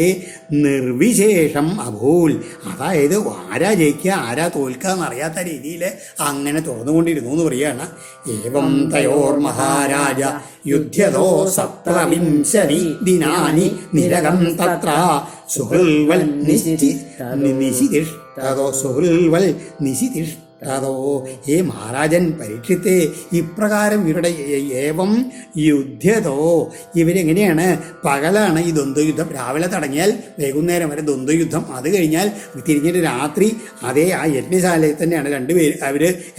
നിർവിശേഷം അഭൂൽ. അതായത് ആരാ ജയിക്കുക ആരാ തോൽക്കുക അറിയാത്ത രീതിയിൽ അങ്ങനെ തുറന്നുകൊണ്ടിരുന്നു എന്ന് പറയുകയാണ്. ഏവം തയോർ മഹാരാജ യുദ്ധ്യതോ 27 ദിനാനി നിരകം തത്ര സുഹൃൽവൽ നിശിതിഷ്ഠതോ ഹേ മഹാരാജൻ പരീക്ഷിത്തെ ഇപ്രകാരം ഇവരുടെ ഏവം യുദ്ധ്യതോ ഇവരെങ്ങനെയാണ് പകലാണ് ഈ ദ്വന്ദ്വയുദ്ധം. രാവിലെ തുടങ്ങിയാൽ വൈകുന്നേരം വരെ ദ്വന്ദ്വയുദ്ധം, അത് കഴിഞ്ഞാൽ തിരിഞ്ഞിട്ട് രാത്രി അതേ ആ യജ്ഞശാലയിൽ തന്നെയാണ് രണ്ടുപേര്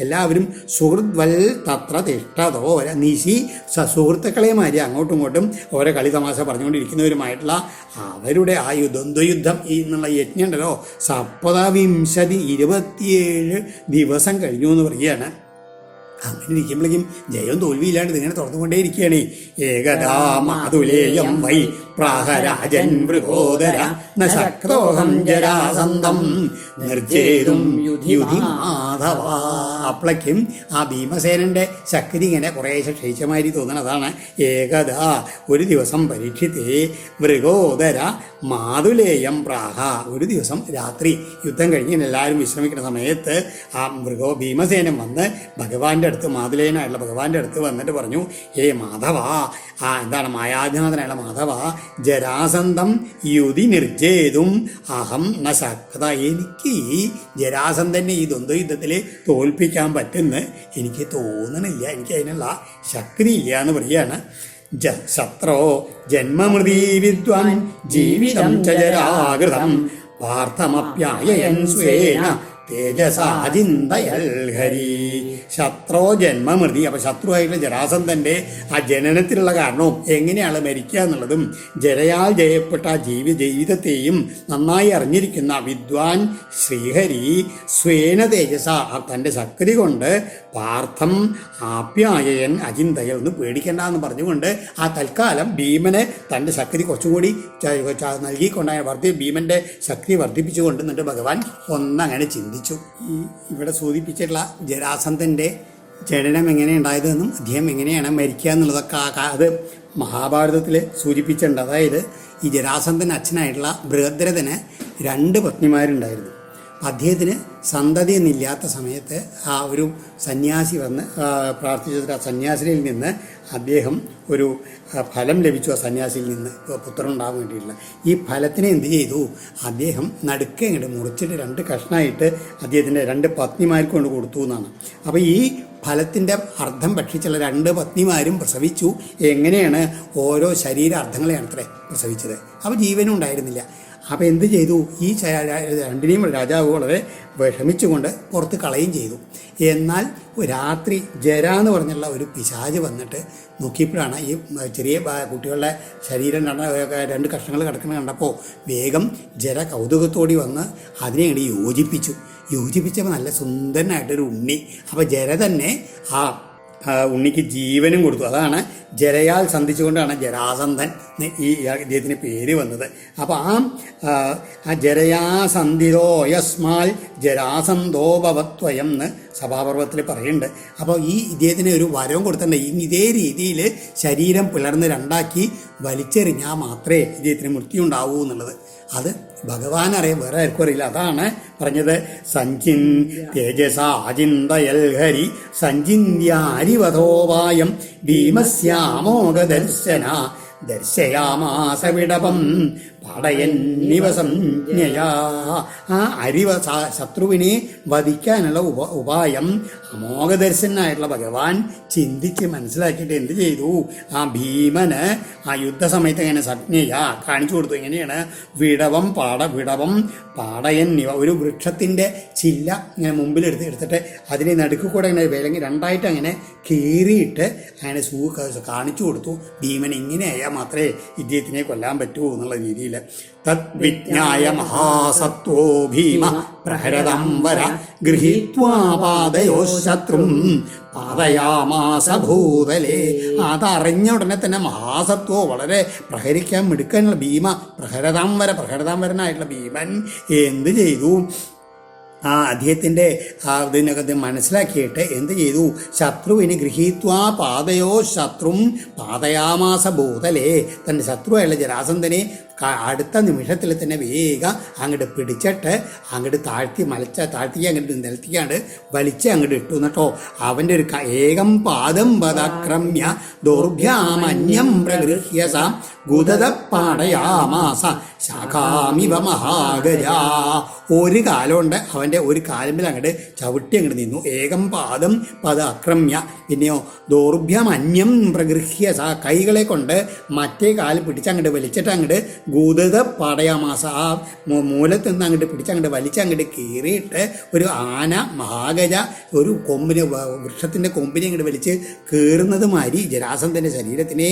എല്ലാവരും സുഹൃദ്വൽ തത്ര തിഷ്ഠതോ നിശി സുഹൃത്തുക്കളെ മാതിരി അങ്ങോട്ടും ഇങ്ങോട്ടും ഓരോ കളി തമാശ പറഞ്ഞുകൊണ്ടിരിക്കുന്നവരുമായിട്ടുള്ള അവരുടെ ആ ദ്വന്ദ്വയുദ്ധം എന്നുള്ള യജ്ഞം ഉണ്ടല്ലോ 27 ദിവസം കഴിഞ്ഞു എന്ന് പറയുകയാണ്. അങ്ങനെ ഇരിക്കുമ്പോഴേക്കും ജയവും തോൽവിയില്ലാണ്ട് ഇതിങ്ങനെ തുറന്നുകൊണ്ടേയിരിക്കുകയാണ്. ഏകദാ മാതുലേയം വൈ പ്രാഹരാജൻ മൃഗോദര ന ശക്തോഹം ജരാസന്ധം നിർജേതും യുധി മാധവ. അപ്പളയ്ക്കും ആ ഭീമസേനന്റെ ശക്തി ഇങ്ങനെ കുറേശ്ശെ ക്ഷയിച്ചമാതിരി തോന്നണതാണ്. ഏകദാ ഒരു ദിവസം പരീക്ഷിത്തേ മൃഗോദര മാതുലേയം പ്രാഹ. ഒരു ദിവസം രാത്രി യുദ്ധം കഴിഞ്ഞ് എല്ലാവരും വിശ്രമിക്കുന്ന സമയത്ത് ആ ഭീമസേനൻ വന്ന് ഭഗവാന്റെ അടുത്ത്, മാതുലേയനായിട്ടുള്ള ഭഗവാന്റെ അടുത്ത് വന്നിട്ട് പറഞ്ഞു, ഏ മാധവ, എന്താണ് മായാജനാഥനായുള്ള മാധവ, ജരാസന്ധം യുധി നിർജേതും അഹം ന ശക്ത. എനിക്ക് ഈ ജരാസന്ധനെ ഈ ദ്വന്ദ്വയുദ്ധത്തിൽ തോൽപ്പിക്കാൻ പറ്റുമെന്ന് എനിക്ക് തോന്നണില്ല, എനിക്ക് അതിനുള്ള ശക്തി ഇല്ല എന്ന് പറയുകയാണ്. ശത്രോ ജന്മമൃതി വിദ്വാൻ ജീവിതം ച ജരാകൃതം പാർത്ഥമപ്യായയൻ സ്വേന തേജസാചിന്തയൽ ഹരി. ശത്രോ ജന്മമൃതി. അപ്പൊ ശത്രുവായിട്ടുള്ള ജരാസന്ധന്റെ ആ ജനനത്തിലുള്ള കാരണവും എങ്ങനെയാണ് മരിക്കുക എന്നുള്ളതും ജരയാൽ ജയപ്പെട്ട ജീവിതത്തെയും നന്നായി അറിഞ്ഞിരിക്കുന്ന വിദ്വാൻ ശ്രീഹരി സ്വേന തേജസ, തൻ്റെ ശക്തി കൊണ്ട് പാർത്ഥം ആപ്യായൻ അചിന്തയൽ, ഒന്ന് പേടിക്കേണ്ട എന്ന് പറഞ്ഞുകൊണ്ട് ആ തൽക്കാലം ഭീമനെ തൻ്റെ ശക്തി കുറച്ചുകൂടി നൽകിക്കൊണ്ടാണ് ഭീമന്റെ ശക്തി വർദ്ധിപ്പിച്ചുകൊണ്ട് എന്നിട്ട് ഭഗവാൻ ഒന്നങ്ങനെ ചിന്തിച്ചു. ഇവിടെ സൂചിപ്പിച്ചിട്ടുള്ള ജരാസന്ധന്റെ ജനനം എങ്ങനെ ഉണ്ടായതെന്നും അദ്ദേഹം എങ്ങനെയാണ് മരിക്കുക എന്നുള്ളതൊക്കെ അത് മഹാഭാരതത്തിൽ സൂചിപ്പിച്ചിട്ടുണ്ട്. അതായത് ഈ ജരാസന്ധൻ അച്ഛനായിട്ടുള്ള ബൃഹദ്രഥന് 2 പത്നിമാരുണ്ടായിരുന്നു. അദ്ദേഹത്തിന് സന്തതി എന്നില്ലാത്ത സമയത്ത് ആ ഒരു സന്യാസി വന്ന് പ്രാർത്ഥിച്ചിട്ട് ആ സന്യാസിനിയിൽ നിന്ന് അദ്ദേഹം ഒരു ഫലം ലഭിച്ചു. ആ സന്യാസിയിൽ നിന്ന് പുത്രൻ ഉണ്ടാകാൻ വേണ്ടിയിട്ടുള്ള ഈ ഫലത്തിനെ എന്ത് ചെയ്തു, അദ്ദേഹം നടുക്കെ ഇങ്ങോട്ട് മുറിച്ചിട്ട് 2 കഷ്ണമായിട്ട് അദ്ദേഹത്തിൻ്റെ 2 പത്നിമാർക്ക് കൊണ്ട് കൊടുത്തു എന്നാണ്. അപ്പോൾ ഈ ഫലത്തിൻ്റെ അർത്ഥം ഭക്ഷിച്ചുള്ള 2 പത്നിമാരും പ്രസവിച്ചു. എങ്ങനെയാണ് ഓരോ ശരീരാർത്ഥങ്ങളെയാണ് അത്രേ പ്രസവിച്ചത്. അപ്പോൾ ജീവനും ഉണ്ടായിരുന്നില്ല. അപ്പോൾ എന്ത് ചെയ്തു, ഈ 2നെയും രാജാവ് വളരെ വിഷമിച്ചുകൊണ്ട് പുറത്ത് കളയും ചെയ്തു. എന്നാൽ രാത്രി ജര എന്ന് പറഞ്ഞുള്ള ഒരു പിശാച് വന്നിട്ട് നോക്കിയപ്പോഴാണ് ഈ ചെറിയ കുട്ടികളുടെ ശരീരം 2 കഷ്ണങ്ങൾ കിടക്കുന്നത് കണ്ടപ്പോൾ വേഗം ജര കൗതുകത്തോടി വന്ന് അതിനെ അങ്ങോട്ട് യോജിപ്പിച്ചപ്പോൾ നല്ല സുന്ദരനായിട്ടൊരു ഉണ്ണി. അപ്പോൾ ജര തന്നെ ആ ഉണ്ണിക്ക് ജീവനും കൊടുത്തു. അതാണ് ജരയാൽ സന്ധിച്ചുകൊണ്ടാണ് ജരാസന്ധൻ ഈ ഇദ്ദേഹത്തിന് പേര് വന്നത്. അപ്പോൾ ആ ജരയാസന്ധിതോ യസ്മാൽ ജരാസന്ധോഭവത്വയം എന്ന് സഭാപർവത്തിൽ പറയുന്നുണ്ട്. അപ്പോൾ ഈ ഇദ്ദേഹത്തിന് ഒരു വരവും കൊടുത്തിട്ടുണ്ട്. ഇതേ രീതിയിൽ ശരീരം പിളർന്ന് 2ആക്കി വലിച്ചെറിഞ്ഞാൽ മാത്രമേ ഇദ്ദേഹത്തിന് മൃത്യു ഉണ്ടാവൂ എന്നുള്ളത്. അത് ഭഗവാനറിയാം, വേറെ ആർക്കും അറിയില്ല. അതാണ് പറഞ്ഞത്, സഞ്ചിൻ തേജസാചിന്തയൽ ഹരി സഞ്ചിന്യാരിവധോപായം ഭീമസ്യാമോഘ ദർശന ദർശയാമാസ വിടപം പടയന്നിവസഞ്ജയാ. ആ ശത്രുവിനെ വധിക്കാനുള്ള ഉപായം അമോഘദർശനായിട്ടുള്ള ഭഗവാൻ ചിന്തിച്ച് മനസ്സിലാക്കിയിട്ട് എന്ത് ചെയ്തു, ആ ഭീമന് ആ യുദ്ധസമയത്ത് ഇങ്ങനെ സജ്ഞയ കാണിച്ചു കൊടുത്തു. എങ്ങനെയാണ്, വിടവം പാടയന്നിവ, ഒരു വൃക്ഷത്തിൻ്റെ ചില്ല ഇങ്ങനെ മുമ്പിലെടുത്തിട്ട് അതിനെ നടുക്ക് കൂടെ ഇങ്ങനെ വേലെങ്കിൽ 2ആയിട്ട് അങ്ങനെ കീറിയിട്ട് അങ്ങനെ കാണിച്ചു കൊടുത്തു. ഭീമൻ ഇങ്ങനെയായാൽ മാത്രമേ ഇദ്ദേഹത്തിനെ കൊല്ലാൻ പറ്റൂ എന്നുള്ള രീതിയിൽ. തദ്വിജ്ഞായ മഹാസത്വോ ഭീമ പ്രഹരദംബര ഗൃഹീത്വാ പാദയോ ശത്രും പാദയാമാസ ഭൂതലേ. അതറിഞ്ഞ ഉടനെ തന്നെ മഹാസത്വോ, വളരെ പ്രഹരിക്കാൻ മിടുക്കാനുള്ള ഭീമ പ്രഹരദാംബരനായിട്ടുള്ള ഭീമൻ എന്ത് ചെയ്തു, അദ്ദേഹത്തിൻ്റെ ഇതിനകത്ത് മനസ്സിലാക്കിയിട്ട് എന്ത് ചെയ്തു, ശത്രുവിന് ഗൃഹീത്വാ പാദയോ ശത്രും പാദയാമാസ ഭൂതലേ, തൻ്റെ ശത്രുവായുള്ള ജരാസന്ധനെ അടുത്ത നിമിഷത്തിൽ തന്നെ വേഗം അങ്ങോട്ട് പിടിച്ചിട്ട് അങ്ങോട്ട് താഴ്ത്തി അങ്ങോട്ട് നിലത്തിക്കാണ്ട് വലിച്ച് അങ്ങോട്ട് ഇട്ടു എന്നിട്ടോ. അവൻ്റെ ഒരു ഏകം പാദം പദക്രമ്യ ദൗർഭ്യാമന്യം പ്രഗൃഹ്യസ ഗുദത പാടയാമാസ ശാഖാമിവ മഹാഗജാ. ഒരു കാലം കൊണ്ട് അവൻ്റെ ഒരു കാലമ്പിൽ അങ്ങോട്ട് ചവിട്ടി അങ്ങോട്ട് നിന്നു. ഏകം പാദം പദക്രമ്യ, പിന്നെയോ ദൗർഭ്യമന്യം പ്രഗൃഹ്യസ, കൈകളെ കൊണ്ട് മറ്റേ കാല് പിടിച്ച് അങ്ങോട്ട് വലിച്ചിട്ട് അങ്ങോട്ട് ഗൂതത പാടയാമാസ ആ മൂലത്തിൽ നിന്ന് അങ്ങോട്ട് പിടിച്ചങ്ങോട്ട് വലിച്ചങ്ങോട്ട് കീറിയിട്ട് ഒരു ആന മഹാഗജ ഒരു കൊമ്പിന് വൃക്ഷത്തിൻ്റെ കൊമ്പിനെ അങ്ങോട്ട് വലിച്ച് കീറുന്നത് മാതിരി ജരാസന്ധൻ്റെ ശരീരത്തിനെ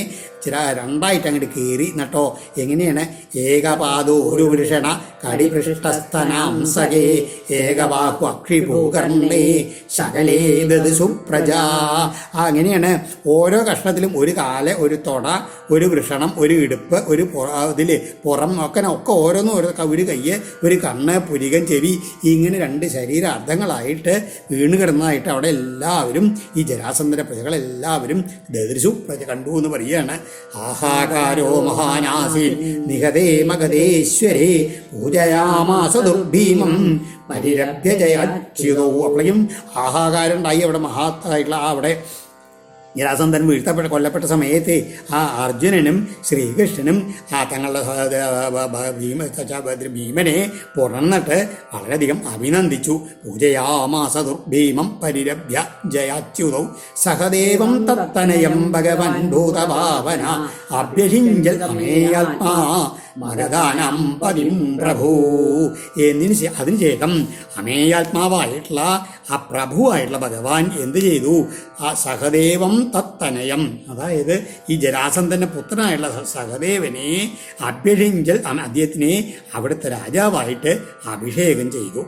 രണ്ടായിട്ട് അങ്ങോട്ട് കീറി നട്ടോ. എങ്ങനെയാണ്? ഏകപാദോ ഒരു വൃഷണ കടിപൃഷ്ടസ്ഥനാം സഖേ ഏകവാക്കു അക്ഷിഭൂകർണേ ശകലേതത് സുപ്രജ. അങ്ങനെയാണ് ഓരോ കഷ്ണത്തിലും ഒരു കാല്, ഒരു തൊട, ഒരു വൃഷണം, ഒരു ഇടുപ്പ്, ഒരു ഇതിൽ പുറം ഒക്കെ ഓരോന്നും ഓരോ ഒരു കയ്യ്, ഒരു കണ്ണ്, പുരികൻ, ചെവി, ഇങ്ങനെ 2 ശരീരാർത്ഥങ്ങളായിട്ട് വീണ് കിടന്നതായിട്ട് അവിടെ എല്ലാവരും ഈ ജരാസന്ധൻ്റെ പ്രജകളെല്ലാവരും ദദൃശു പ്രജ കണ്ടു എന്ന് പറയുകയാണ്. ആഹാകാരോ മഹാനാസി നിഹതേ മഗധേശ്വരേ പൂജയാമാസ ദുർഭീമം പരിരഭ്യ ജയാച്യുതോ. അപ്പോഴേക്കും ആഹാകാരം ഉണ്ടായി അവിടെ മഹാത്തായിട്ടുള്ള അവിടെ ജരാസന്ധൻ കൊല്ലപ്പെട്ട സമയത്ത് ആ അർജുനനും ശ്രീകൃഷ്ണനും തങ്ങളുടെ ഭീമനെ പുറന്നിട്ട് വളരെയധികം അഭിനന്ദിച്ചു. പൂജയാമാസ ദുർഭീമം പരിരഭ്യ ജയാച്യുതൗ സഹദേവം തത്തനയം ഭഗവൻ ഭൂതഭാവന അഭ്യഷിഞ്ചൽ അമേയാത്മാ മരദാനം പതിം പ്രഭു. അതിനുശേഷം അമേയാത്മാവായിട്ടുള്ള ആ പ്രഭുവായിട്ടുള്ള ഭഗവാൻ എന്ത് ചെയ്തു? ആ സഹദേവം തത്തനയം, അതായത് ഈ ജരാസന്ധൻ്റെ പുത്രനായുള്ള സഹദേവനെ അഭ്യഷിഞ്ചൽ അദ്ദേഹത്തിനെ അവിടുത്തെ രാജാവായിട്ട് അഭിഷേകം ചെയ്തു.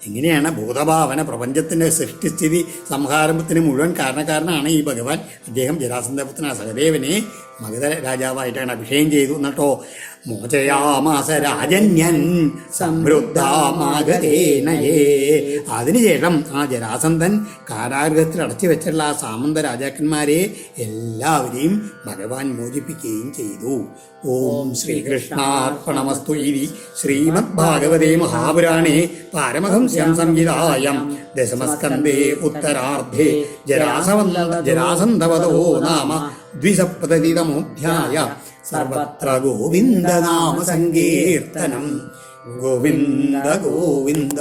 എങ്ങനെയാണ്? ഭൂതഭാവന പ്രപഞ്ചത്തിൻ്റെ സൃഷ്ടിസ്ഥിതി സംഹാരത്തിന് മുഴുവൻ കാരണക്കാരനാണ് ഈ ഭഗവാൻ. അദ്ദേഹം ജരാസന്ധപുത്രനായ സഹദേവനെ മഗധ രാജാവായിട്ടാണ് അഭിഷേകം ചെയ്തു. എന്നിട്ടോ മോചയാമാസ രാജന്യൻ സമൃദ്ധാമാഗതേനയേ. അതിനുശേഷം ആ ജരാസന്ധൻ കാരാഗൃഹത്തിൽ അടച്ചു വെച്ചിട്ടുള്ള ആ സാമന്ത രാജാക്കന്മാരെ എല്ലാവരെയും ഭഗവാൻ മോചിപ്പിക്കുകയും ചെയ്തു. ഓം ശ്രീകൃഷ്ണാർപ്പണമസ്തു. ഇതി ശ്രീമദ് ഭാഗവതേ മഹാപുരാണേ പാരമഹംസ്യം സംഹിതായാം ദശമസ്കന്ധേ ഉത്തരാർദ്ധേ ജരാസന്ധവതോ നാമ ദ്വിസപ്തതിതമോധ്യായ. സർവത്ര ഗോവിന്ദനാമ സങ്കീർത്തനം. ഗോവിന്ദ ഗോവിന്ദ.